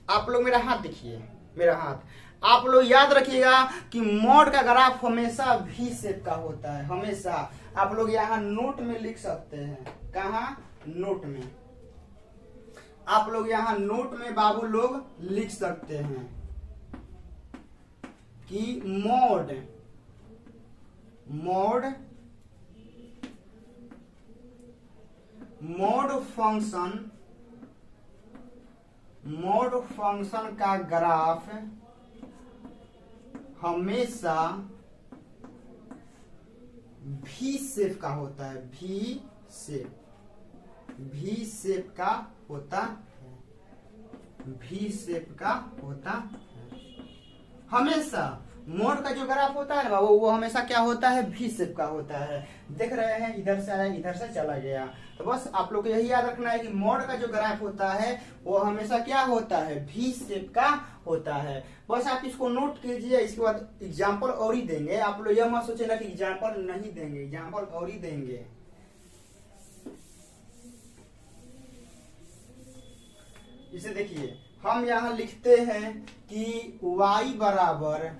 आप लोग मेरा हाथ देखिए, मेरा हाथ। आप लोग याद रखिएगा कि मोड का ग्राफ हमेशा वी शेप का होता है, हमेशा। आप लोग यहाँ नोट में लिख सकते हैं, कहा नोट में, आप लोग यहाँ नोट में बाबू लोग लिख सकते हैं कि मोड फंक्शन का ग्राफ हमेशा वी शेप का होता है, वी शेप का होता है, वी शेप का होता है हमेशा। मोड का जो ग्राफ होता है ना वो हमेशा क्या होता है, वी शेप का होता है। देख रहे हैं इधर से आया इधर से चला गया। तो बस आप लोग को यही याद रखना है कि मोड का जो ग्राफ होता है वो हमेशा क्या होता है, वी शेप का होता है। बस आप इसको नोट कीजिए। इसके बाद एग्जाम्पल और ही देंगे। आप लोग यह मत सोचेगा कि एग्जाम्पल नहीं देंगे, एग्जाम्पल और ही देंगे। इसे देखिए, हम यहाँ लिखते हैं कि y बराबर,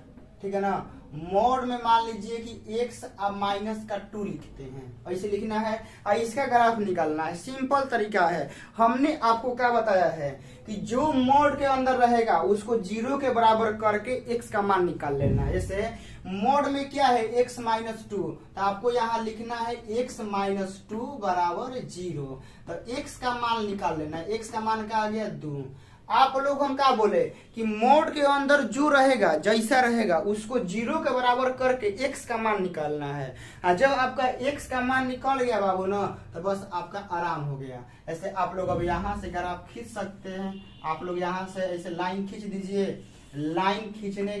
ठीक है ना, मोड में मान लीजिए कि x अब -2 लिखते हैं, ऐसे लिखना है और इसका ग्राफ निकालना है। सिंपल तरीका है। हमने आपको क्या बताया है कि जो मोड के अंदर रहेगा उसको 0 के बराबर करके x का मान निकाल लेना है। जैसे मोड में क्या है, x -2, तो आपको यहाँ लिखना है x -2 बराबर 0। तो x का मान निकाल लेना है। x का मान क्या आ गया, 2। आप लोग हम क्या बोले कि मोड के अंदर जो रहेगा, जैसा रहेगा, उसको 0 के बराबर करके x का मान निकालना है। जब आपका x का मान निकल गया बाबू ना, तो बस आपका आराम हो गया। ऐसे आप लोग अब यहाँ से ग्राफ खींच सकते हैं। आप लोग यहाँ से ऐसे लाइन खींच दीजिए। लाइन खींचने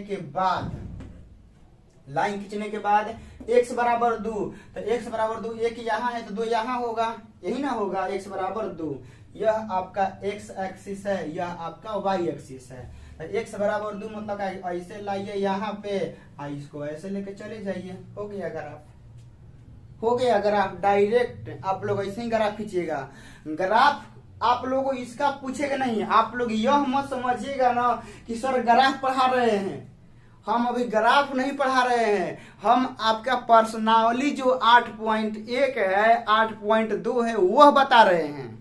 के बाद x बराबर 2, तो x बराबर 2, एक यहाँ है तो 2 यहाँ होगा, यही ना होगा। x बराबर 2, यह आपका x एक्सिस है, यह आपका y एक्सिस है। तो x बराबर 2 मतलब ऐसे लाइए यहाँ पे, इसको ऐसे लेके चले जाइए, हो गया ग्राफ डायरेक्ट। आप लोग ऐसे ही ग्राफ खींचिएगा। ग्राफ आप लोगों को इसका पूछेगा नहीं। आप लोग यह मत समझिएगा ना कि सर ग्राफ पढ़ा रहे हैं। हम अभी ग्राफ नहीं पढ़ा रहे हैं, हम आपका पर्सनावली जो 8.1 है, 8.2 है, वह बता रहे हैं।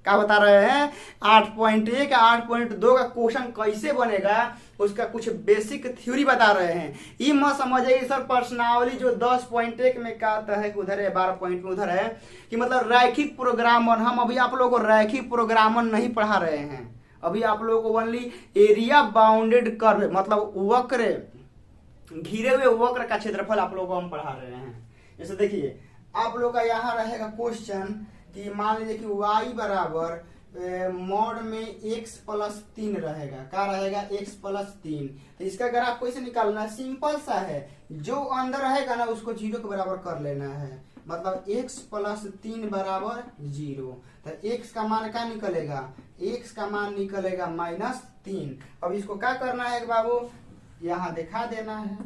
क्या बता रहे हैं, 8.1 8.2 का क्वेश्चन कैसे बनेगा, उसका कुछ बेसिक थ्योरी बता रहे हैं। ये मत समझिए सर पर्सनावली जो 10.1 में का आता है उधर है, 12 पॉइंट में उधर है, कि मतलब रैखिक प्रोग्रामर। हम अभी आप लोगों को रैखिक प्रोग्रामर नहीं पढ़ा रहे हैं। अभी आप लोगों को ओनली एरिया बाउंडेड कर्व, मतलब वक्र, घिरे हुए वक्र का क्षेत्रफल आप लोगों को हम पढ़ा रहे हैं। जैसे देखिए, आप लोग का यहाँ रहेगा क्वेश्चन कि मान लीजिए कि y बराबर मोड में x + 3 रहेगा। क्या रहेगा, x + 3। तो इसका ग्राफ कैसे निकालना है, सिंपल सा है। जो अंदर रहेगा ना उसको 0 के बराबर कर लेना है। मतलब x + 3 बराबर 0। तो x का मान क्या निकलेगा, x का मान निकलेगा -3। अब इसको क्या करना है बाबू, यहाँ दिखा देना है।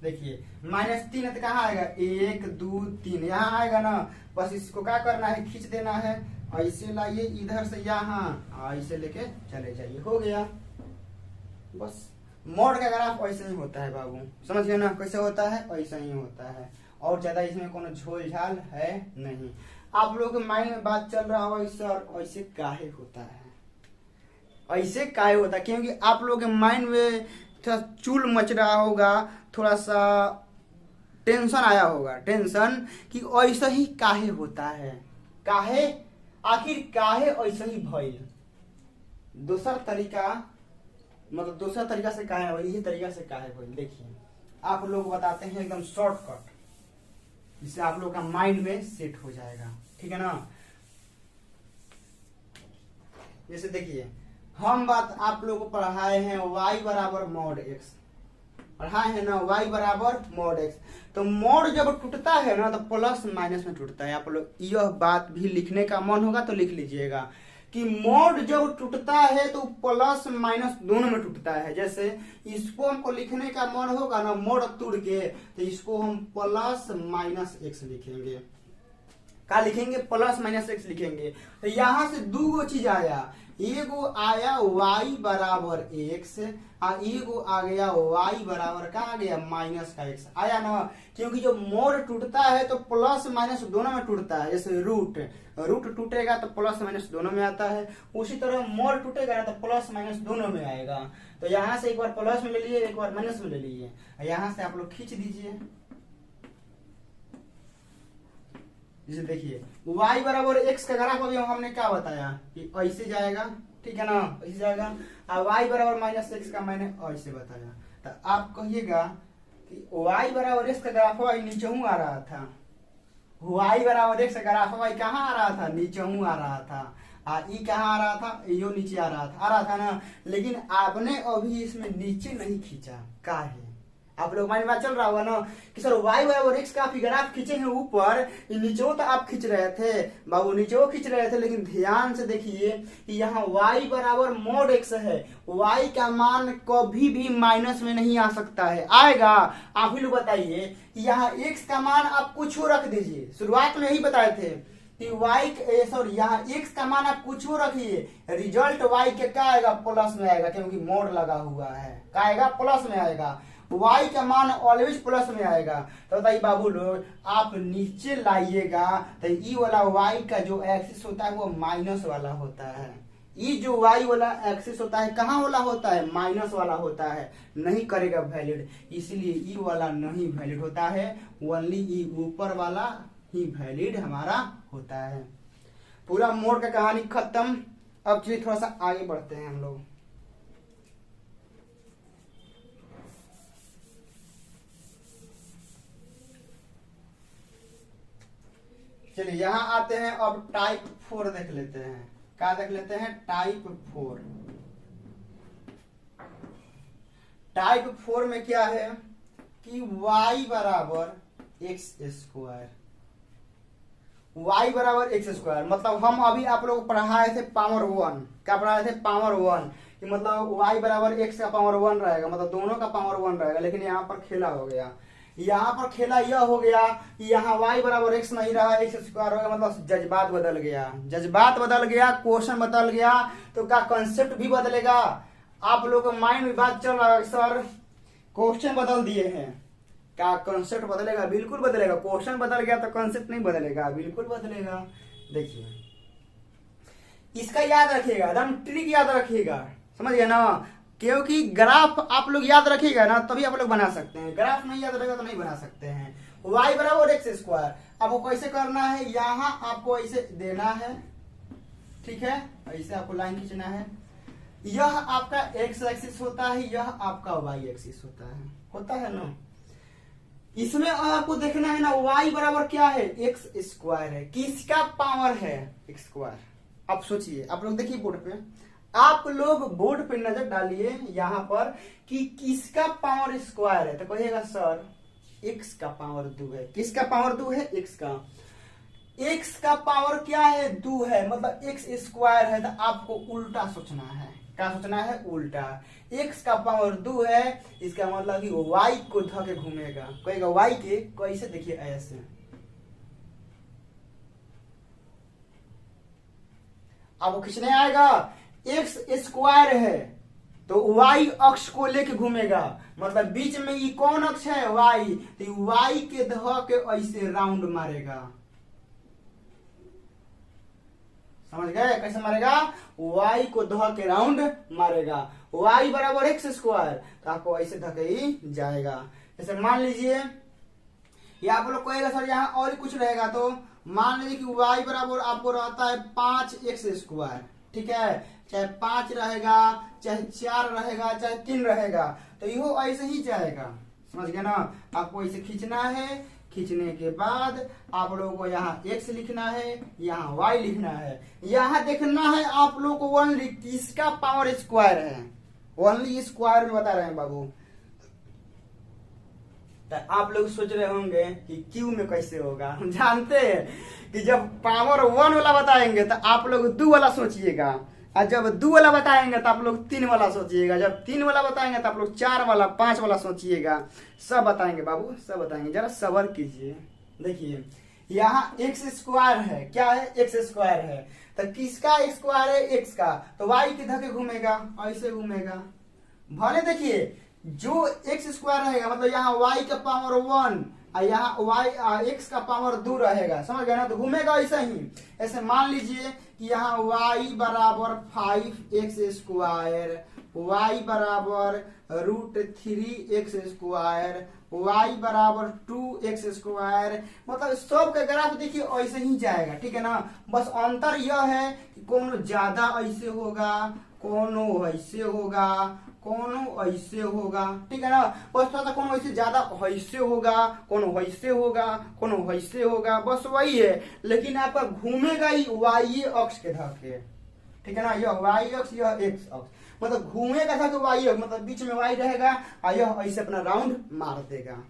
देखिए -3 तो कहाँ आएगा, 1 2 3 यहाँ आएगा ना। बस इसको क्या करना है, खींच देना है। ऐसे लाइए इधर से यहाँ, ऐसे लेके चले जाइए, हो गया। बस मोड का ग्राफ ऐसे ही होता है बाबू, समझ गए ना कैसे होता है, ऐसा ही होता है। और ज्यादा इसमें कोनो झोल झाल है नहीं। आप लोगों के माइंड में बात चल रहा होगा सर ऐसे काहे होता है, ऐसे काहे होता है, क्योंकि आप लोगों के माइंड में थोड़ा चूल मच रहा होगा, थोड़ा सा टेंशन आया होगा, टेंशन कि ऐसा ही काहे होता है, काहे, आखिर काहे ऐसा ही भइल। दूसरा तरीका, मतलब दूसरा तरीका से काहे भइल, यही तरीका से काहे भइल। देखिए आप लोग बताते हैं एकदम शॉर्टकट, जिससे आप लोग का माइंड में सेट हो जाएगा, ठीक है ना। जैसे देखिए, हम बात आप लोग को पढ़ाए हैं y बराबर mod x, पढ़ाए हैं ना y बराबर mod x। तो मोड जब टूटता है ना तो प्लस माइनस में टूटता है। आप लोग यह बात भी लिखने का मन होगा तो लिख लीजिएगा कि मोड जब टूटता है तो प्लस माइनस दोनों में टूटता है। जैसे इसको हमको लिखने का मन होगा ना मोड तोड़ के, तो इसको हम +-x लिखेंगे। क्या लिखेंगे, +-x लिखेंगे। तो यहाँ से दो चीज आया, एगो आया y बराबर x और एगो आ गया y बराबर का आ गया माइनस का x आया ना। क्योंकि जो मोड टूटता है तो प्लस माइनस दोनों में टूटता है। जैसे रूट टूटेगा तो प्लस माइनस दोनों में आता है, उसी तरह मोड टूटेगा तो प्लस माइनस दोनों में आएगा। तो यहाँ से एक बार प्लस में ले लिए, एक बार माइनस में ले लिए, यहाँ से आप लोग खींच दीजिए। जैसे देखिए y बराबर x का ग्राफ अभी हमने क्या बताया कि ऐसे जाएगा, ठीक है ना, ऐसे जाएगा। और y बराबर माइनस एक्स का मैंने ऐसे बताया। तो आप कहिएगा कि y बराबर x का ग्राफ नीचे आ रहा था, y बराबर x का ग्राफ कहाँ आ रहा था, नीचे आ रहा था। ई कहाँ आ रहा था, यो नीचे आ रहा था ना। लेकिन आपने अभी इसमें नीचे नहीं खींचा, का है आप लोग माइंड में चल रहा होगा ना कि सर y बराबर x का फिगर आप खींचे हैं ऊपर, नीचे तो आप खींच रहे थे बाबू, नीचे खींच रहे थे। लेकिन ध्यान से देखिए कि यहाँ y बराबर मोड x है, y का मान कभी भी माइनस में नहीं आ सकता है। आएगा? आप ही लोग बताइए। यहाँ x का मान आप कुछ रख दीजिए, शुरुआत में यही बताए थे कि यहाँ x का मान आप कुछ रखिए, रिजल्ट y के क्या आएगा, प्लस में आएगा, क्योंकि मोड लगा हुआ है। क्या आएगा, प्लस में आएगा। y का मान ऑलवेज प्लस में आएगा। तो बताइए बाबू लोग, आप नीचे लाइएगा तो ई वाला y का जो एक्सिस होता है वो माइनस वाला होता है। ई जो y वाला एक्सिस होता है कहाँ वाला होता है, माइनस वाला होता है, नहीं करेगा वैलिड। इसलिए ई वाला नहीं वैलिड होता है, ओनली ई ऊपर वाला ही वैलिड हमारा होता है। पूरा मोड का कहानी खत्म। अब चलिए थोड़ा सा आगे बढ़ते हैं हम लोग। चलिए यहाँ आते हैं, अब टाइप 4 देख लेते हैं। क्या देख लेते हैं, टाइप 4। टाइप 4 में क्या है कि y बराबर एक्स स्क्वायर, y बराबर एक्स स्क्वायर मतलब हम अभी आप लोग पढ़ाए थे पावर 1। क्या पढ़ाए थे, पावर 1, कि मतलब y बराबर x का पावर 1 रहेगा, मतलब दोनों का पावर 1 रहेगा। लेकिन यहाँ पर खेला हो गया, यहाँ पर खेला यह हो गया कि यहाँ y बराबर x नहीं रहा, एक्स स्क्वायर हो गया, मतलब जज्बात बदल गया, जज्बात बदल गया, क्वेश्चन बदल गया, तो क्या कंसेप्ट भी बदलेगा। आप लोग को माइंड में बात चल रहा है सर क्वेश्चन बदल दिए हैं, क्या कंसेप्ट बदलेगा, बिल्कुल बदलेगा। क्वेश्चन बदल गया तो कंसेप्ट नहीं बदलेगा, बिल्कुल बदलेगा। देखिए इसका याद रखिएगा, एकदम ट्रिक याद रखिएगा, समझ गए ना। क्योंकि ग्राफ आप लोग याद रखिएगा ना तभी आप लोग बना सकते हैं, ग्राफ नहीं याद रहेगा तो नहीं बना सकते हैं। y बराबर एक्स स्क्वायर, आपको कैसे करना है, यहाँ आपको ऐसे देना है, ठीक है, ऐसे आपको लाइन खींचना है। यह आपका एक्स एक्सिस होता है, यह आपका वाई एक्सिस होता है ना। इसमें आपको देखना है ना y बराबर क्या है, एक्स स्क्वायर है, किसका पावर है, एक्स स्क्वायर। अब सोचिए, आप लोग देखिए बोर्ड पे, आप लोग बोर्ड पे नजर डालिए यहाँ पर कि किसका पावर स्क्वायर है। तो कहिएगा सर x का पावर 2 है। किसका पावर 2 है, x का। x का पावर क्या है, 2 है, मतलब x स्क्वायर है। तो आपको उल्टा सोचना है, क्या सोचना है, उल्टा। x का पावर 2 है, इसका मतलब कि y को धके घूमेगा, कहेगा y के कैसे, देखिए ऐसे। आपको खींचने आएगा, एक्स स्क्वायर है तो y अक्ष को लेके घूमेगा, मतलब बीच में ये कौन अक्ष है, y, तो y के ध के ऐसे राउंड मारेगा। समझ गए कैसे मारेगा, y को ध के राउंड मारेगा। y बराबर एक्स स्क्वायर, तो आपको ऐसे धके ही जाएगा। जैसे मान लीजिए ये आप लोग कहेगा सर यहाँ और कुछ रहेगा, तो मान लीजिए कि y बराबर आपको रहता है 5x स्क्वायर, ठीक है, चाहे 5 रहेगा, चाहे 4 रहेगा, चाहे 3 रहेगा, तो यो ऐसे ही जाएगा। समझ गया ना। आपको ऐसे खींचना है, खींचने के बाद आप लोगों को यहाँ x लिखना है, यहाँ y लिखना है, यहाँ देखना है आप लोग को ओनली किसका पावर स्क्वायर है, ओनली स्क्वायर में बता रहे हैं बाबू। तो आप लोग सोच रहे होंगे कि क्यू में कैसे होगा। हम जानते हैं कि जब पावर 1 वाला बताएंगे तो आप लोग 2 वाला सोचिएगा, और जब 2 वाला बताएंगे तो आप लोग 3 वाला सोचिएगा, जब 3 वाला बताएंगे तो आप लोग 4 वाला 5 वाला सोचिएगा। सब बताएंगे बाबू, सब बताएंगे, जरा सबर कीजिए। देखिए यहाँ एक्स स्क्वायर है, क्या है, एक्स स्क्वायर है। तो किसका स्क्वायर है, एक्स का, तो वाई किधर के घूमेगा, ऐसे घूमेगा। भले देखिए जो एक्स स्क्वायर रहेगा मतलब यहाँ वाई का पावर 1 और यहाँ वाई एक्स का पावर 2 रहेगा, समझ गए ना, तो घूमेगा ऐसा ही। ऐसे मान लीजिए कि यहाँ y बराबर 5x स्क्वायर, y बराबर √3x स्क्वायर, y बराबर 2x स्क्वायर, मतलब सब का ग्राफ देखिए ऐसे ही जाएगा, ठीक है ना। बस अंतर यह है कि कोनो ज्यादा ऐसे होगा, कोनो ऐसे होगा, कोनो ऐसे होगा, ठीक है ना। बस थोड़ा सा कोनो ऐसे ज्यादा ऐसे होगा, कोनो ऐसे होगा, कोनो ऐसे होगा, बस वही है। लेकिन आपका घूमेगा ही वाई अक्ष के धक्के, ठीक है ना। यह वाई अक्ष, यह एक्स अक्ष, मतलब घूमेगा था कि वाई अक्ष, मतलब बीच में वाई रहेगा और यह ऐसे अपना राउंड मार देगा,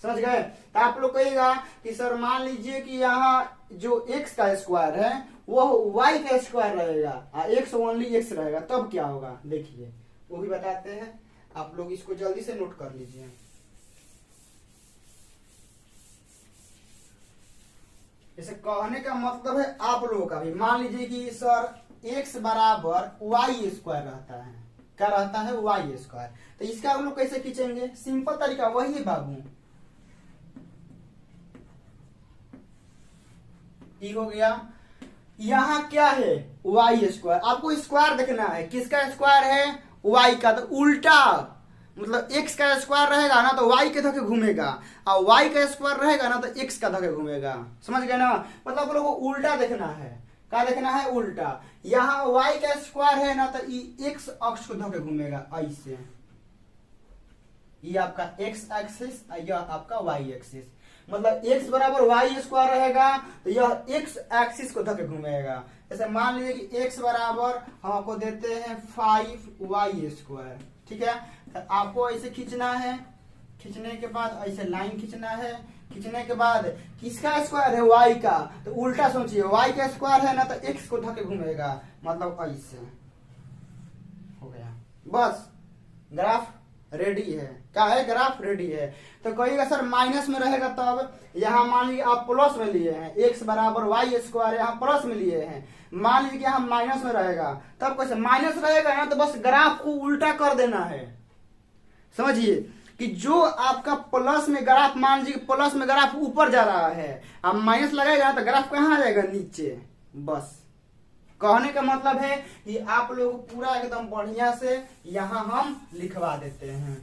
समझ गए। तो आप लोग कहेगा कि सर मान लीजिए कि यहाँ जो एक्स का स्क्वायर है वह वाई का स्क्वायर रहेगा और एक्स ओनली एक्स रहेगा, तब क्या होगा, देखिए वो भी बताते हैं। आप लोग इसको जल्दी से नोट कर लीजिए। जैसे कहने का मतलब है आप लोगों का भी, मान लीजिए कि सर x बराबर वाई स्क्वायर रहता है, क्या रहता है, वाई स्क्वायर, तो इसका हम लोग कैसे खींचेंगे, सिंपल तरीका वही है बाबू। ठीक हो गया। यहाँ क्या है, वाई स्क्वायर, आपको स्क्वायर देखना है, किसका स्क्वायर है, वाई का, तो उल्टा मतलब x का स्क्वायर रहेगा ना तो y के धक्के घूमेगा और y का स्क्वायर रहेगा ना तो x का धक्के घूमेगा, समझ गए ना। मतलब आप लोगों को उल्टा देखना है, क्या देखना है, उल्टा। यहाँ y का स्क्वायर है ना तो x अक्ष को धक्के घूमेगा ऐसे, ये आपका x एक्सिस, यह आपका y एक्सिस, मतलब x बराबर वाई स्क्वायर रहेगा तो यह x एक्सिस को धक्के घूमेगा। जैसे मान लीजिए कि x बराबर हम आपको देते हैं 5y स्क्वायर, ठीक है। तो आपको ऐसे खींचना है, खींचने के बाद ऐसे लाइन खींचना है, खींचने के बाद किसका स्क्वायर है, y का, तो उल्टा सोचिए, y का स्क्वायर है ना तो x को धक्के घूमेगा, मतलब ऐसे हो गया। बस ग्राफ रेडी है, क्या है, ग्राफ रेडी है। तो कहिएगा सर माइनस में रहेगा तब, यहाँ मान लीजिए आप प्लस में लिए हैं, x बराबर वाई स्क्वायर यहाँ प्लस में लिए हैं, मान लीजिए कि यहाँ माइनस में रहेगा, तब कैसे माइनस रहेगा ना तो बस ग्राफ को उल्टा कर देना है, समझिए कि जो आपका प्लस में ग्राफ, मान लीजिए प्लस में ग्राफ ऊपर जा रहा है, अब माइनस लगेगा तो ग्राफ कहाँ आ जाएगा, नीचे। बस कहने का मतलब है कि आप लोग पूरा एकदम बढ़िया से यहां हम लिखवा देते हैं।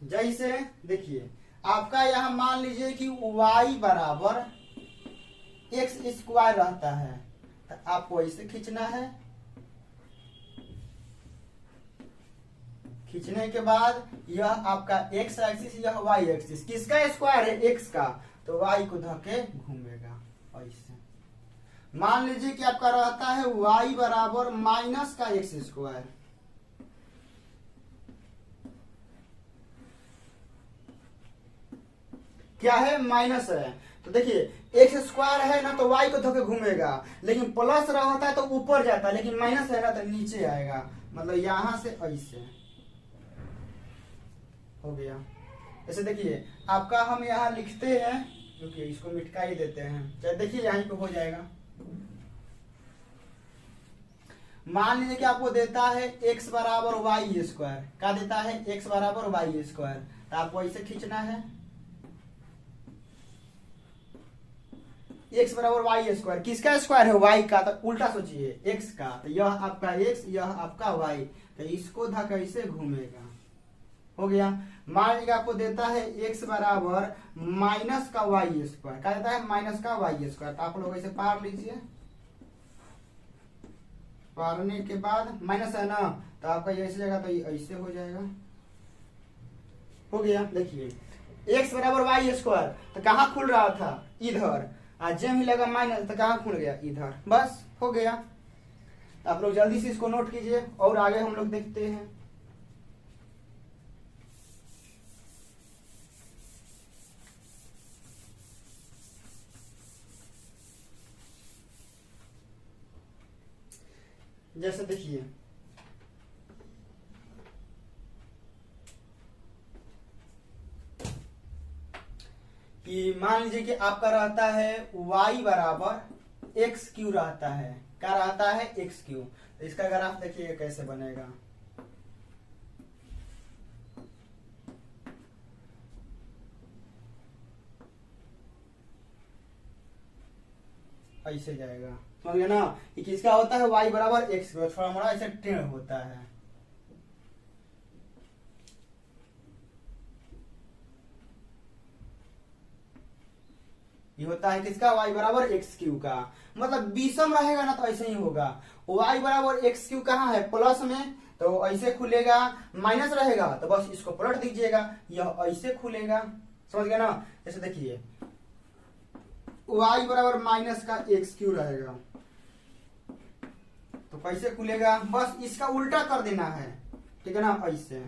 जैसे देखिए आपका यहां मान लीजिए कि y बराबर एक्स स्क्वायर रहता है, तो आपको ऐसे खींचना है, खींचने के बाद यह आपका x एक्सिस, यह y एक्सिस, किसका स्क्वायर है, x का, तो y को धके घूमेगा ऐसे। मान लीजिए कि आपका रहता है y बराबर माइनस का एक्स स्क्वायर, क्या है, माइनस है, तो देखिए एक्स स्क्वायर है ना तो y को धके घूमेगा, लेकिन प्लस रहता है तो ऊपर जाता है, लेकिन माइनस है ना तो नीचे आएगा, मतलब यहां से ऐसे हो गया। ऐसे देखिए आपका हम यहाँ लिखते हैं, क्योंकि इसको मिटका ही देते हैं, चाहे देखिए यहीं पे हो जाएगा। मान लीजिए कि आपको देता है x बराबर वाई स्क्वायर, क्या देता है, x बराबर वाई स्क्वायर, तो आपको ऐसे खींचना है, x बराबर वाई स्क्वायर, किसका स्क्वायर है, y का, तो उल्टा सोचिए x का, तो यह आपका x, यह आपका y, तो इसको धक्का ऐसे घूमेगा, हो गया। मान लीजिए आपको देता है x बराबर माइनस का वाई स्क्वायर, क्या देता है, माइनस का वाई स्क्वायर, तो आप लोग ऐसे पार लीजिए, पारने के बाद माइनस है ना तो आपका ऐसे जाएगा तो ऐसे हो जाएगा, हो गया। देखिए x बराबर वाई स्क्वायर, तो कहाँ खुल रहा था, इधर, आज जब ही लगा माइनस तो कहाँ खुल गया, इधर, बस हो गया। आप लोग जल्दी से इसको नोट कीजिए और आगे हम लोग देखते हैं। जैसे देखिए कि मान लीजिए कि आपका रहता है y बराबर एक्स क्यू रहता है, क्या रहता है एक्स क्यू। तो इसका ग्राफ देखिए कैसे बनेगा। ऐसे जाएगा, समझ गए ना। कि किसका होता है y बराबर एक्स क्यू, थोड़ा मोड़ा ऐसे टेढ़ होता है। ये होता है किसका y बराबर एक्स क्यू का, मतलब विषम रहेगा ना तो ऐसे ही होगा। y बराबर एक्स क्यू कहाँ है प्लस में, तो ऐसे खुलेगा। माइनस रहेगा तो बस इसको पलट दीजिएगा, यह ऐसे खुलेगा, समझ गए ना। जैसे देखिए y बराबर माइनस का एक्स क्यू रहेगा तो कैसे खुलेगा, बस इसका उल्टा कर देना है, ठीक है ना। ऐसे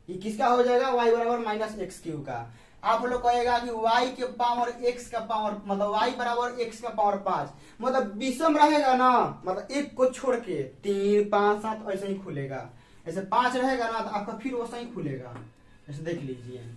ये किसका हो जाएगा y बराबर माइनस एक्स क्यू का। आप लोग कहेगा कि y के पावर x का पावर, मतलब y बराबर x का पावर 5, मतलब विषम रहेगा ना, मतलब एक को छोड़ के 3 5 7 ऐसे ही खुलेगा। ऐसे 5 रहेगा ना तो आपका फिर वैसा ही खुलेगा, ऐसे देख लीजिए।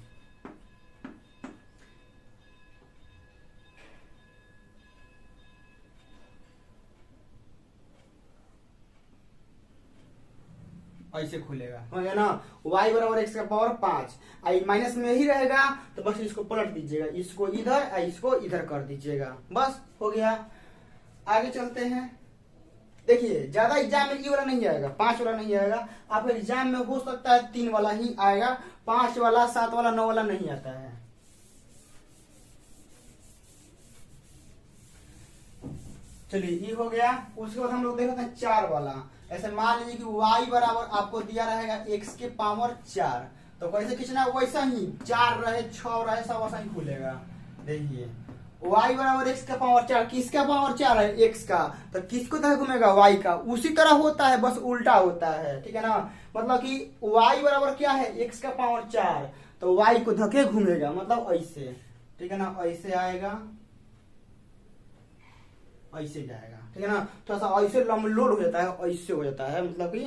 ऐसे खुलेगा, समझ गया ना। y बराबर एक्स का पावर 5, आई माइनस में ही रहेगा तो बस इसको पलट दीजिएगा, इसको इधर इसको इधर कर दीजिएगा, बस हो गया। आगे चलते हैं। देखिए ज्यादा एग्जाम में ये वाला नहीं आएगा, 5 वाला नहीं आएगा। आप एग्जाम में हो सकता है 3 वाला ही आएगा, 5 वाला 7 वाला 9 वाला नहीं आता है। चलिए ये हो गया। उसके बाद हम लोग देखते हैं 4 वाला। ऐसे मान लीजिए कि y बराबर आपको दिया रहेगा x के पावर 4, तो कैसे खींचना वैसा ही 4 रहे 6 रहे सब वैसा ही खुलेगा। देखिए y बराबर x का पावर 4, किसका पावर 4 है x का, तो किसको तरह घूमेगा y का, उसी तरह होता है बस उल्टा होता है, ठीक है ना। मतलब कि y बराबर क्या है x का पावर 4, तो y को धके घूमेगा, मतलब ऐसे, ठीक है ना। ऐसे आएगा ऐसे जाएगा, ठीक है ना। थोड़ा सा ऐसे लोड हो जाता है, ऐसे हो जाता है, मतलब कि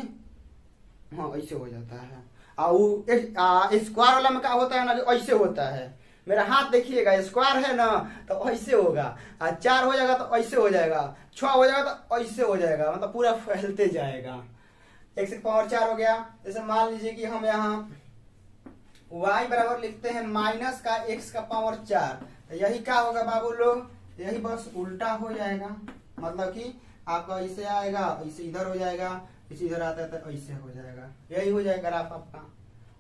हाँ ऐसे हो जाता है। और स्क्वायर वाला में क्या होता है ना, ऐसे होता है। मेरा हाथ देखिएगा, स्क्वायर है ना तो ऐसे होगा, 4 हो जाएगा तो ऐसे हो जाएगा, 6 हो जाएगा तो ऐसे हो जाएगा, मतलब पूरा फैलते जाएगा। x का पावर 4 हो गया। जैसे मान लीजिए कि हम यहाँ y बराबर लिखते हैं माइनस का x का पावर 4, तो यही क्या होगा बाबू लोग, यही बस उल्टा हो जाएगा। मतलब कि आपका ऐसे आएगा, ऐसे इधर हो जाएगा, इसे इधर आता है तो ऐसे हो जाएगा, यही हो जाएगा ग्राफ आपका।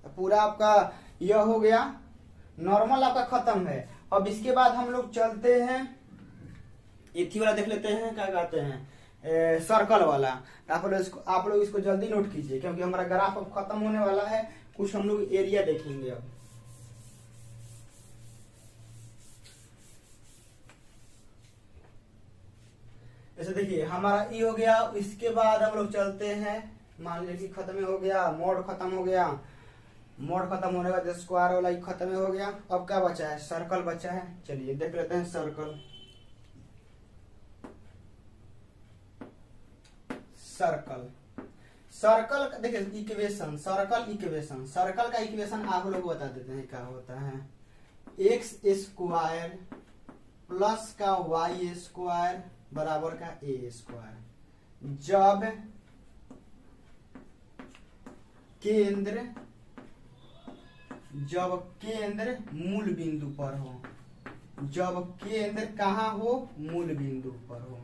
तो पूरा आपका यह हो गया, नॉर्मल आपका खत्म है। अब इसके बाद हम लोग चलते हैं एक ही वाला देख लेते हैं, क्या कहते हैं सर्कल वाला। आप लोग इसको जल्दी नोट कीजिए क्योंकि हमारा ग्राफ अब खत्म होने वाला है। कुछ हम लोग एरिया देखेंगे अब। जैसे देखिए हमारा ई हो गया। इसके बाद हम लोग चलते हैं, मान लीजिए कि खत्म हो गया, मोड खत्म हो गया। मोड खत्म होने के बाद स्क्वायर वाला खत्म हो गया। अब क्या बचा है, सर्कल बचा है। चलिए देख लेते हैं सर्कल। सर्कल सर्कल देखिए इक्वेशन, सर्कल इक्वेशन, सर्कल का इक्वेशन आप लोग बता देते हैं क्या होता है। एक्स स्क्वायर प्लस का वाई स्क्वायर बराबर का ए स्क्वायर, जब केंद्र मूल बिंदु पर हो, जब केंद्र कहाँ हो, मूल बिंदु पर हो।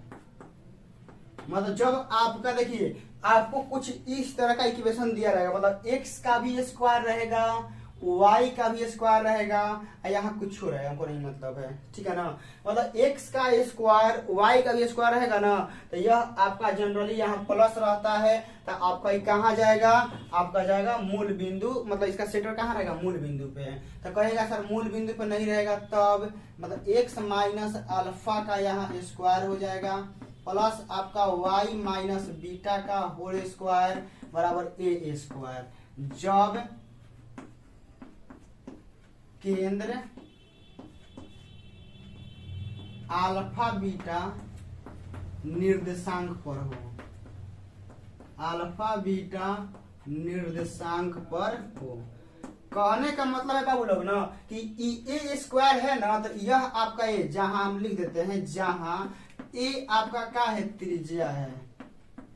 मतलब जब आपका देखिए आपको कुछ इस तरह का इक्वेशन दिया रहेगा, मतलब x का भी स्क्वायर रहेगा, y का भी स्क्वायर रहेगा, यहाँ कुछ हो रहेगा, हमको नहीं मतलब है, ठीक है ना। मतलब x का स्क्वायर y का भी स्क्वायर रहेगा ना, तो यह आपका जनरली यहाँ प्लस रहता है, तो आपका कहाँ जाएगा, आपका जाएगा मूल बिंदु, मतलब इसका सेंटर कहाँ रहेगा, मूल बिंदु पे। तो कहेगा सर मूल बिंदु पे नहीं रहेगा, तब मतलब x माइनस अल्फा का यहाँ स्क्वायर हो जाएगा, प्लस आपका y माइनस बीटा का होल स्क्वायर बराबर ए स्क्वायर, जब केंद्र अल्फा बीटा निर्देशांक पर हो, अल्फा बीटा निर्देशांक पर हो। कहने का मतलब है बाबू लोग ना कि ए स्क्वायर है ना, तो यह आपका ए, जहां हम लिख देते हैं जहां ए आपका क्या है, त्रिज्या है,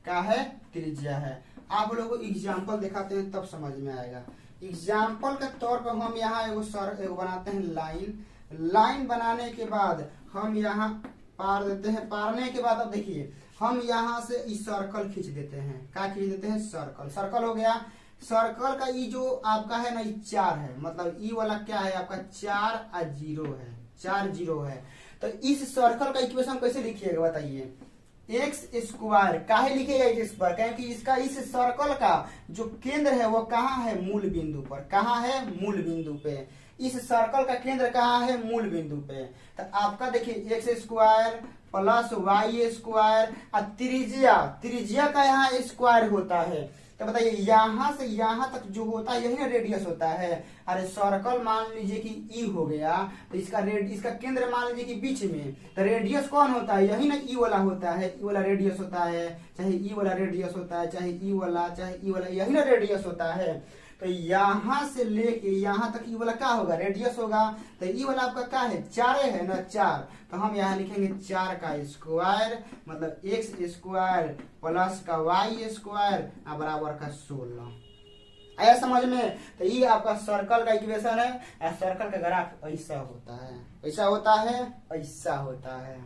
क्या है, त्रिज्या है। आप लोगों को एग्जाम्पल दिखाते हैं तब समझ में आएगा। एग्जाम्पल के तौर पर हम यहाँ एगो बनाते हैं लाइन बनाने के बाद हम यहाँ पार देते हैं, पारने के बाद अब देखिए हम यहाँ से इस सर्कल खींच देते हैं, क्या खींच देते हैं, सर्कल हो गया। सर्कल का ई जो आपका है ना, ई 4 है, मतलब ई वाला क्या है आपका 4 और 0 है, 4 0 है। तो इस सर्कल का इक्वेशन कैसे लिखिएगा बताइए, एक्स स्क्वायर काहे लिखेगा एक्स स्क्वायर, क्योंकि इसका इस सर्कल का जो केंद्र है वो कहाँ है, मूल बिंदु पर, कहाँ है, मूल बिंदु पे। इस सर्कल का केंद्र कहाँ है, मूल बिंदु पे। तो आपका देखिए x square plus y square और त्रिज्या का यहाँ स्क्वायर होता है। तो बताइए यहाँ से यहाँ तक जो होता है यही ना रेडियस होता है। अरे सर्कल मान लीजिए कि ई हो गया, तो इसका केंद्र मान लीजिए कि बीच में, तो रेडियस कौन होता है, यही ना ई वाला होता है, ई वाला रेडियस होता है, चाहे ई वाला रेडियस होता है, चाहे ई वाला, यही ना रेडियस होता है। तो यहाँ से लेके यहाँ तक ई वाला क्या होगा, रेडियस होगा। तो ई वाला आपका क्या है, 4 है ना, 4। तो हम यहाँ लिखेंगे 4 का स्क्वायर, मतलब एक्स स्क्वायर प्लस का वाई स्क्वायर बराबर का 16। आया समझ में। तो ये आपका सर्कल का इक्वेशन है। सर्कल का ग्राफ ऐसा होता है, ऐसा होता है, ऐसा होता है।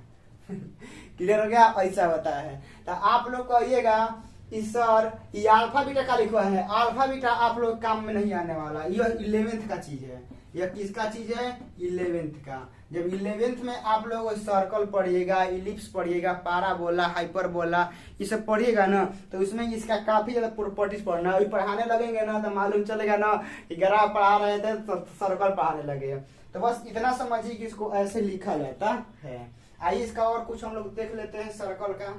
क्लियर हो गया, ऐसा होता है। तो आप लोग कहिएगा सर ये अल्फा बीटा का लिखा है, अल्फा बीटा आप लोग काम में नहीं आने वाला, यह 11th का चीज है। यह किसका चीज है, 11th का। जब 11th में आप लोग सर्कल पढ़िएगा, इलिप्स पढ़िएगा, पाराबोला, हाइपरबोला, ये सब पढ़िएगा ना, तो उसमें इसका काफी ज्यादा प्रॉपर्टीज पढ़ना है। पढ़ाने लगेंगे ना तो मालूम चलेगा ना कि ग्राफ पढ़ा रहे थे तो सर्कल पढ़ाने लगे। तो बस इतना समझिए कि इसको ऐसे लिखा जाता है। आइए इसका और कुछ हम लोग देख लेते हैं सर्कल का।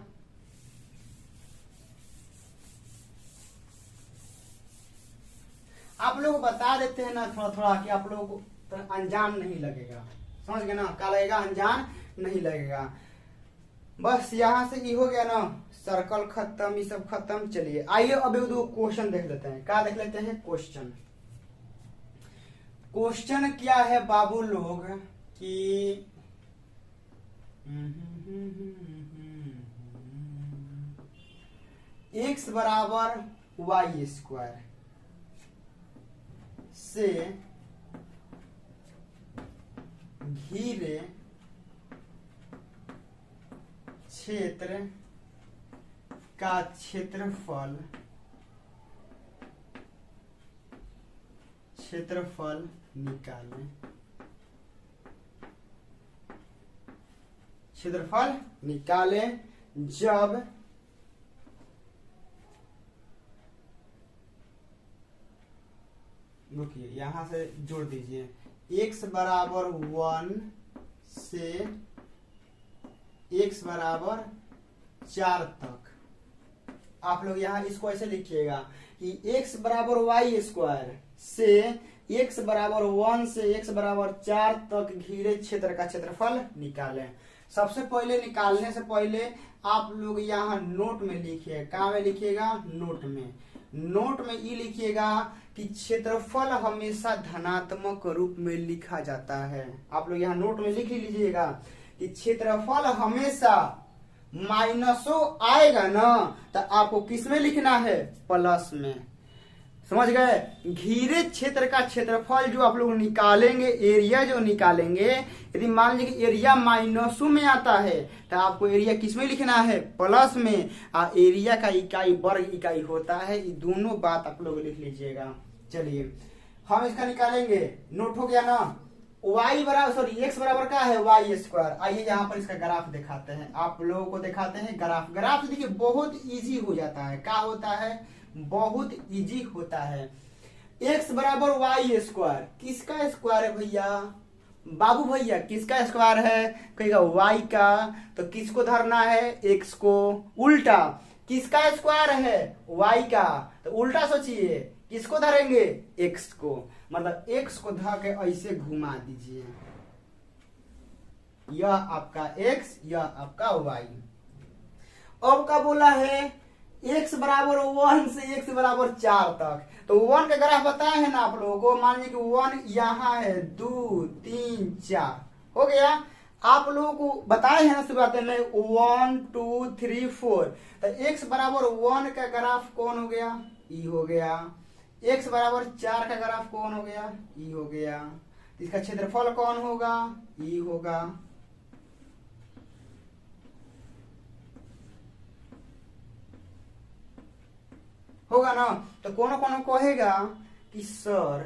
आप लोग बता देते हैं ना थोड़ा थोड़ा कि आप लोगों को अनजान नहीं लगेगा, समझ गए ना, क्या लगेगा, अनजान नहीं लगेगा। बस यहाँ से ये हो गया ना, सर्कल खत्म, ये सब खत्म। चलिए आइए अब एक दो क्वेश्चन देख लेते हैं। क्या देख लेते हैं, क्वेश्चन क्या है बाबू लोग कि एक्स बराबर वाई स्क्वायर से घिरे क्षेत्र का क्षेत्रफल निकालें। क्षेत्रफल निकालें जब रुकिए यहां से जोड़ दीजिए, x बराबर 1 से x बराबर 4 तक। आप लोग यहाँ इसको ऐसे लिखिएगा कि x बराबर वाई स्क्वायर से x बराबर 1 से x बराबर 4 तक घिरे क्षेत्र का क्षेत्रफल निकालें। सबसे पहले निकालने से पहले आप लोग यहाँ नोट में लिखिए। कहाँ में लिखिएगा, नोट में ये लिखिएगा कि क्षेत्रफल हमेशा धनात्मक रूप में लिखा जाता है। आप लोग यहाँ नोट में लिख लीजिएगा कि क्षेत्रफल हमेशा माइनसो आएगा ना, तो आपको किस में लिखना है, प्लस में। समझ गए। घिरे क्षेत्र का क्षेत्रफल जो आप लोग निकालेंगे, एरिया जो निकालेंगे, यदि मान लीजिए कि एरिया माइनसों में आता है तो आपको एरिया किस में लिखना है, प्लस में। और एरिया का इकाई वर्ग इकाई होता है। ये दोनों बात आप लोग लिख लीजिएगा। चलिए हम इसका निकालेंगे। नोट हो गया ना, एक्स बराबर क्या है, वाई स्क्वायर। आइए यहाँ पर इसका ग्राफ दिखाते हैं, आप लोगों को दिखाते हैं ग्राफ देखिए बहुत इजी हो जाता है। क्या होता है, बहुत इजी होता है। एक्स बराबर वाई स्क्वायर, किसका स्क्वायर है भैया, बाबू भैया किसका स्क्वायर है, कहेगा वाई का। तो किसको धरना है, एक्स को। उल्टा किसका स्क्वायर है, वाई का, तो उल्टा सोचिए किसको धरेंगे, एक्स को। मतलब एक्स को धर के ऐसे घुमा दीजिए, यह आपका एक्स, यह आपका वाई। अब का बोला है x बराबर 1 से x बराबर 4 तक। तो 1 का ग्राफ बताए हैं ना आप लोगों को, मान लीजिए कि 1 यहाँ है, 2 3 4 हो गया। आप लोगों को बताए हैं ना शुरुआत में 1 2 3 4। तो x बराबर 1 का ग्राफ कौन हो गया, ई हो गया। x बराबर 4 का ग्राफ कौन हो गया, ई हो गया। इसका क्षेत्रफल कौन होगा, ई होगा। होगा ना। तो कौन कौन कहेगा कि सर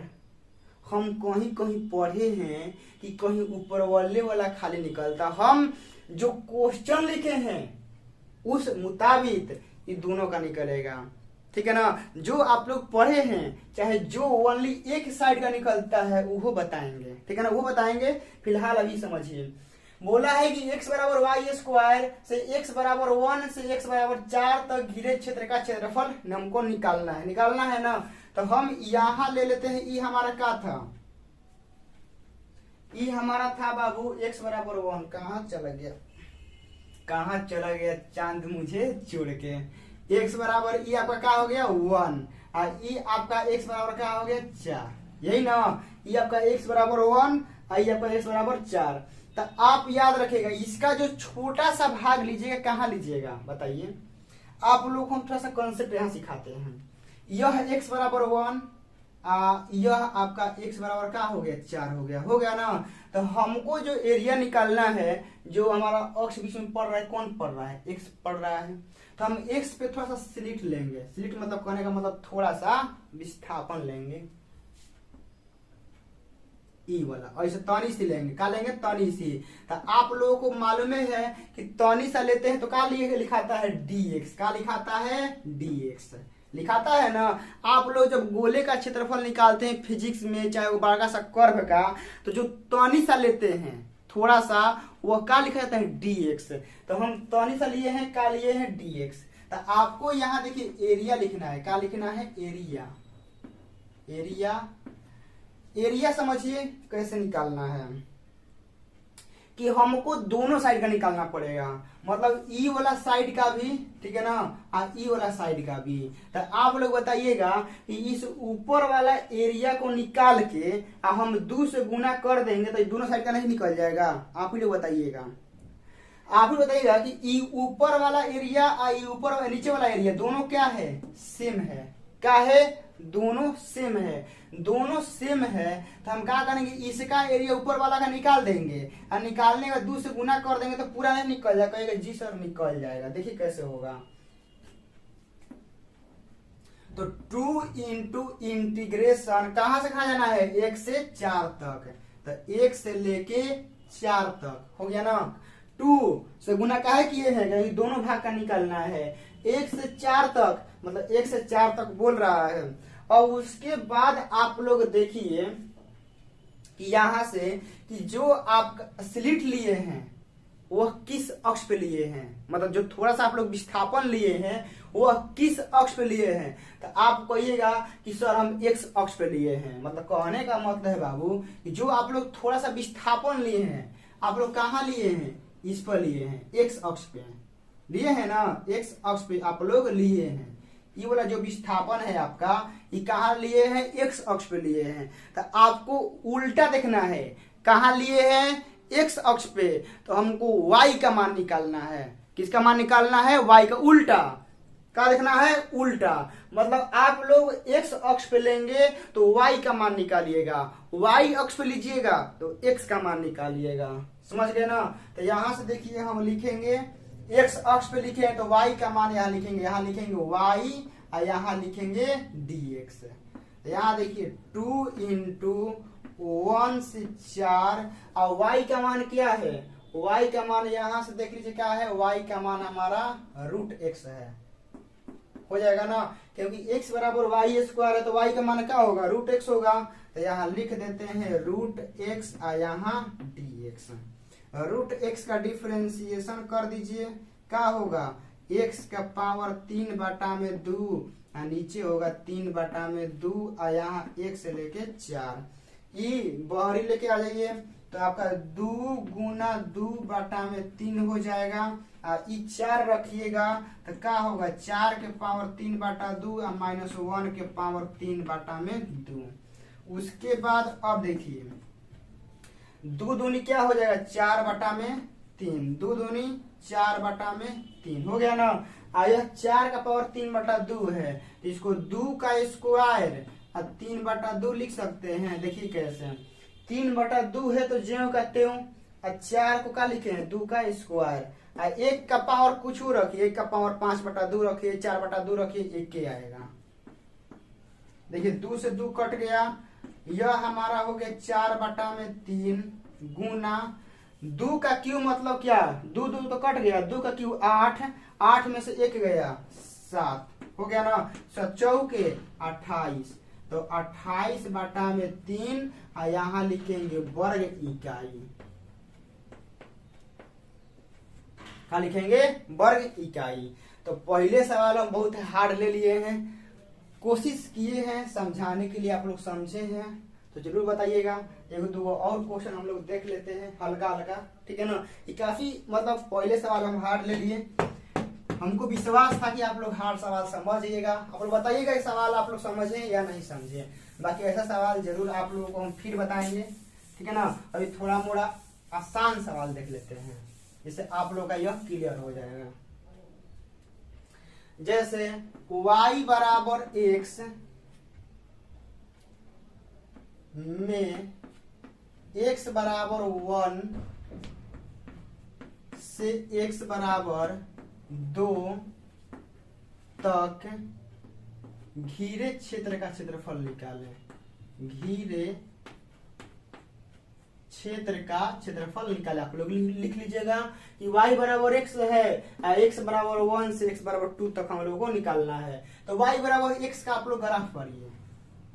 हम कहीं कहीं पढ़े हैं कि कहीं ऊपर वाला खाली निकलता, हम जो क्वेश्चन लिखे हैं उस मुताबिक ये दोनों का निकलेगा, ठीक है ना। जो आप लोग पढ़े हैं चाहे जो ओनली एक साइड का निकलता है वो बताएंगे, ठीक है ना, वो बताएंगे। फिलहाल अभी समझिए, बोला है कि x बराबर वाई स्क्वायर से x बराबर 1 से x बराबर 4 तक घिरे क्षेत्र का क्षेत्रफल हमको निकालना है ना। तो हम यहां ले लेते हैं, ई हमारा क्या था, ई हमारा था बाबू x बराबर 1। कहाँ चला गया चांद मुझे छोड़ के। x बराबर ई आपका क्या हो गया 1 और ई आपका x बराबर क्या हो गया 4, यही ना। ई आपका x बराबर 1 और ई आपका x बराबर 4। तो आप याद रखिएगा, इसका जो छोटा सा भाग लीजिएगा, कहाँ लीजिएगा बताइए। आप लोग को हम थोड़ा सा कॉन्सेप्ट यहाँ सिखाते हैं। यह x बराबर 1, यह आपका x बराबर क्या हो गया 4 हो गया ना। तो हमको जो एरिया निकालना है, जो हमारा अक्ष बीच में पड़ रहा है, कौन पड़ रहा है, x पड़ रहा है। तो हम x पे थोड़ा सा स्लिट लेंगे, स्लिट मतलब कहने का मतलब थोड़ा सा विस्थापन लेंगे, ई वाला ऐसे तनी सी लेंगे, क्या लेंगे तनी सी। तो आप लोगों को मालूम है कि तनी सा लेते हैं तो क्या लिखाता है dx, क्या लिखाता है dx लिखाता है ना। आप लोग जब गोले का क्षेत्रफल निकालते हैं फिजिक्स में, चाहे वो बड़ा सा कर्व का, तो जो तनी सा लेते हैं थोड़ा सा, वो क्या लिखा जाता है dx। तो हम तनी सा लिए हैं, क्या लिए हैं dx। तो आपको यहाँ देखिए एरिया लिखना है, क्या लिखना है एरिया समझिए कैसे निकालना है कि हमको दोनों साइड का निकालना पड़ेगा, मतलब ई वाला साइड का भी, ठीक है ना, और ई वाला साइड का भी। तो आप लोग बताइएगा कि इस ऊपर वाला एरिया को निकाल के हम 2 से गुना कर देंगे तो दोनों साइड का नहीं निकल जाएगा। आप ही लोग बताइएगा, कि ई ऊपर वाला एरिया और ई ऊपर नीचे वाला एरिया दोनों क्या है, सेम है। क्या है, दोनों सेम है। तो हम क्या करेंगे, इसका एरिया ऊपर वाला का निकाल देंगे और निकालने का 2 से गुना कर देंगे तो पूरा नहीं निकल जाएगा। कहेगा जी सर निकल जाएगा, देखिए कैसे होगा। तो 2 इंटू इंटीग्रेशन कहां से कहा जाना है, 1 से 4 तक। तो 1 से लेके 4 तक हो गया ना। 2 से गुना काहे किए हैं, क्योंकि दोनों भाग का निकालना है। 1 से 4 तक मतलब 1 से 4 तक बोल रहा है। और उसके बाद आप लोग देखिए कि यहां से कि जो आप स्लिट लिए हैं वह किस अक्ष पे लिए हैं, मतलब जो थोड़ा सा आप लोग विस्थापन लिए हैं वह किस अक्ष पे लिए हैं। तो आप कहिएगा कि सर हम x अक्ष पे लिए हैं। मतलब कहने का मतलब है बाबू कि जो आप लोग थोड़ा सा विस्थापन लिए हैं, आप लोग कहाँ लिए हैं, इस पर लिए हैं, x अक्ष पे लिए हैं ना, x अक्ष पे आप लोग लिए हैं। ये वाला जो विस्थापन है आपका, ये कहाँ लिए हैं, x अक्ष पे लिए हैं। तो आपको उल्टा देखना है, कहाँ लिए हैं, x अक्ष पे। तो हमको y का मान निकालना है। किसका मान निकालना है, y का उल्टा। क्या देखना है, उल्टा। मतलब आप लोग x अक्ष पे लेंगे तो y का मान निकालिएगा, y अक्ष पे लीजिएगा तो x का मान निकालिएगा। समझ गए ना। तो यहां से देखिए हम लिखेंगे x अक्ष पे लिखे हैं तो y का मान यहाँ लिखेंगे y और यहाँ लिखेंगे dx। तो यहाँ देखिए 2 इंटू 1 से 4 और y का मान क्या है, y का मान यहाँ से देख लीजिए क्या है, y का मान हमारा √x है। हो जाएगा ना, क्योंकि x बराबर वाई स्क्वायर है तो y का मान क्या होगा, √x होगा। तो यहाँ लिख देते हैं √x और यहाँ dx। √x का डिफरेंशिएशन कर दीजिए, क्या होगा, x का पावर 3/2 और नीचे होगा 3/2 और यहाँ 1 से लेके 4, ई बहरी लेके आ जाइए तो आपका 2 गुना 2/3 हो जाएगा ई 4 रखिएगा तो क्या होगा, 4 के पावर 3 बटा 2 और -1 के पावर 3 बटा में 2। उसके बाद अब देखिए 2 दूनी क्या हो जाएगा, 4 बटा में 3, 2 दूनी 4 बटा में 3 हो गया ना। यह 4 का पावर 3 बटा 2 है, तो इसको 2 का स्क्वायर और 3 बटा 2 लिख सकते हैं। देखिए कैसे, 3 बटा 2 है तो ज्यों का त्यों, और 4 को क्या लिखे हैं, 2 का स्क्वायर, और 1 का पावर कुछ रखिए, 1 का पावर 5 बटा 2 रखिए, 4 बटा 2 रखिए, 1 के आएगा। देखिए 2 से 2 कट गया, यह हमारा हो गया 4 बटा में 3 गुना 2 का क्यू मतलब क्या, 2 2 तो कट गया, 2 का क्यू 8, 8 में से 1 गया 7 हो गया ना, 7 के 28, तो 28 बटा में 3 और यहाँ लिखेंगे वर्ग इकाई। क्या लिखेंगे, वर्ग इकाई। तो पहले सवाल हम बहुत हार्ड ले लिए हैं, कोशिश किए हैं समझाने के लिए, आप लोग समझे हैं तो जरूर बताइएगा। एक दो और क्वेश्चन हम लोग देख लेते हैं हल्का हल्का, ठीक है ना। ये काफी मतलब पहले सवाल हम हार्ड ले लिए, हमको विश्वास था कि आप लोग हार्ड सवाल समझिएगा। आप लोग बताइएगा ये सवाल आप लोग समझे या नहीं समझे। बाकी ऐसा सवाल जरूर आप लोगों को हम फिर बताएंगे, ठीक है ना। अभी थोड़ा मोड़ा आसान सवाल देख लेते हैं, जिससे आप लोग का यह क्लियर हो जाएगा। जैसे y बराबर x में x बराबर 1 से x बराबर 2 तक घिरे क्षेत्र का क्षेत्रफल निकालें। घिरे क्षेत्र का क्षेत्रफल निकाले। आप लोग लिख लीजिएगा कि y बराबर x है, x बराबर 1 से x बराबर 2 तक हम लोगों को निकालना है। तो y बराबर x का आप लोग ग्राफ पढ़िए,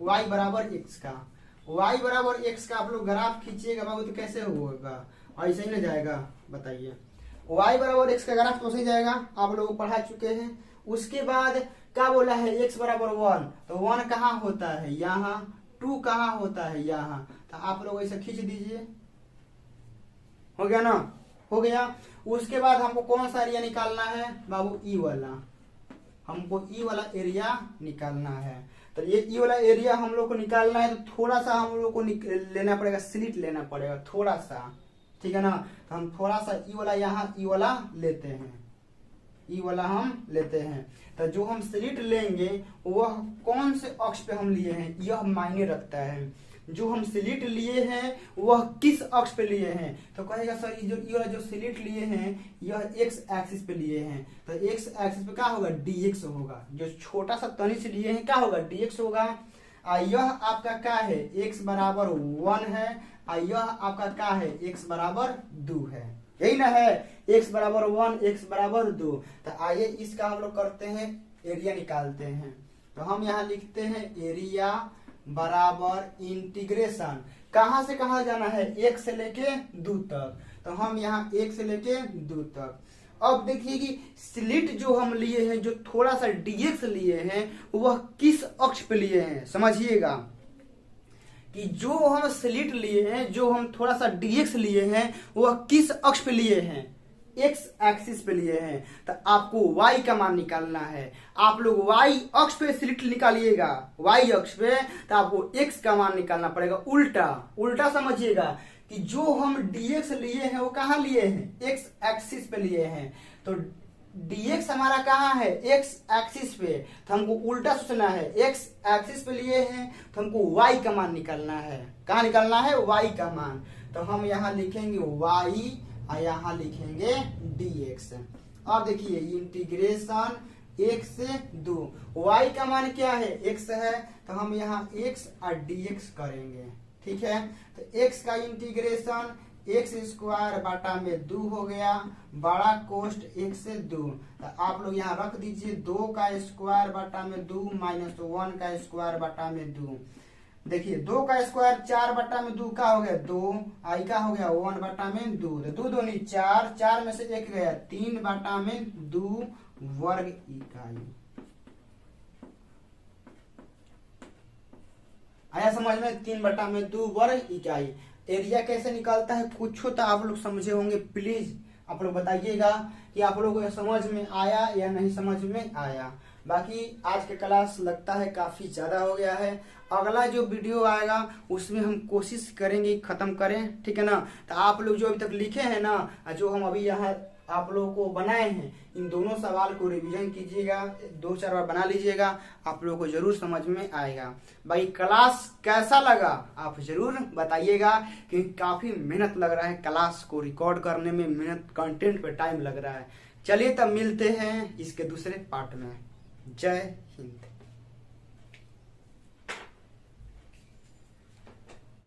y बराबर x का, y बराबर x का आप लोग ग्राफ खींचिएगा बाबू, तो कैसे होगा, ऐसे ही ना जाएगा, बताइए। y बराबर x का ग्राफ तो सही जाएगा, आप लोग पढ़ा चुके हैं। उसके बाद क्या बोला है, x बराबर 1, तो 1 कहाँ होता है, यहाँ, 2 कहाँ होता है, यहाँ, तो आप लोग ऐसे खींच दीजिए, हो गया ना, हो गया। उसके बाद हमको कौन सा एरिया निकालना है बाबू, ई वाला, हमको ई वाला एरिया निकालना है। तो ये ई वाला एरिया हम लोग को निकालना है, तो थोड़ा सा हम लोग को लेना पड़ेगा, स्लिट लेना पड़ेगा थोड़ा सा, ठीक है ना। तो हम थोड़ा सा ई वाला यहाँ ई वाला लेते हैं, ई वाला हम लेते हैं। तो जो हम स्लिट लेंगे वह कौन से अक्ष पे हम लिए हैं, यह मायने रखता है। जो हम स्लिट लिए हैं वह किस अक्ष पे लिए हैं, तो कहेगा सर ये वाला जो स्लिट लिए हैं यह एक्स एक्सिस पे लिए हैं, तो एक्स एक्सिस पे क्या होगा, dx होगा। जो छोटा सा तनिष लिए हैं क्या होगा, dx होगा। यह आपका क्या है, x बराबर 1 है, यह आपका क्या है, x बराबर 2 है, यही ना है, x बराबर 1 x बराबर 2। तो आइए इसका हम लोग करते हैं, एरिया निकालते हैं। तो हम यहाँ लिखते हैं एरिया बराबर इंटीग्रेशन, कहां से कहां जाना है, 1 से लेके 2 तक, तो हम यहाँ 1 से लेके 2 तक। अब देखिए कि स्लिट जो हम लिए हैं, जो थोड़ा सा dx लिए हैं, वह किस अक्ष पे लिए हैं, समझिएगा कि जो हम स्लिट लिए हैं, जो हम थोड़ा सा dx लिए हैं, वह किस अक्ष पे लिए हैं, x एक्सिस पे लिए हैं। तो आपको y का मान निकालना है। आप लोग y अक्ष पे स्लिट निकालिएगा, y अक्ष पे, तो आपको x का मान निकालना पड़ेगा उल्टा, उल्टा समझिएगा कि जो हम dx लिए हैं वो कहाँ लिए हैं, x एक्सिस पे लिए हैं। तो dx हमारा कहाँ है, x एक्सिस पे, तो हमको उल्टा सोचना है, x एक्सिस पे लिए हैं तो हमको y का मान निकालना है। कहाँ निकालना है, y का मान। तो हम यहाँ लिखेंगे y और यहाँ लिखेंगे dx। अब देखिए इंटीग्रेशन 1 से 2, y का मान क्या है, x है, तो हम यहाँ x और dx करेंगे, ठीक है। तो x का इंटीग्रेशन x स्क्वायर बटा में 2 हो गया, बड़ा कोष्ट 1 से 2, तो आप लोग यहाँ रख दीजिए 2 का स्क्वायर बटा में 2 माइनस 1 का स्क्वायर बटा में 2। देखिए 2 का स्क्वायर 4 बटा में 2 का हो गया 2, आई का हो गया 1 बटा में 2, तो 2 दूनी 4, 4 में से 1 गया 3 बटा में 2 वर्ग इकाई। आया समझ में, 3 बटा में 2 वर्ग इकाई। एरिया कैसे निकालता है कुछ तो आप लोग समझे होंगे, प्लीज आप लोग बताइएगा कि आप लोगों को समझ में आया या नहीं समझ में आया। बाकी आज का क्लास लगता है काफी ज्यादा हो गया है। अगला जो वीडियो आएगा उसमें हम कोशिश करेंगे खत्म करें, ठीक है ना। तो आप लोग जो अभी तक लिखे हैं ना, जो हम अभी यहाँ आप लोगों को बनाए हैं, इन दोनों सवाल को रिवीजन कीजिएगा, 2-4 बार बना लीजिएगा, आप लोगों को जरूर समझ में आएगा। भाई क्लास कैसा लगा आप जरूर बताइएगा, क्योंकि काफी मेहनत लग रहा है क्लास को रिकॉर्ड करने में, मेहनत कंटेंट पे टाइम लग रहा है। चलिए तब मिलते हैं इसके दूसरे पार्ट में। जय हिंद।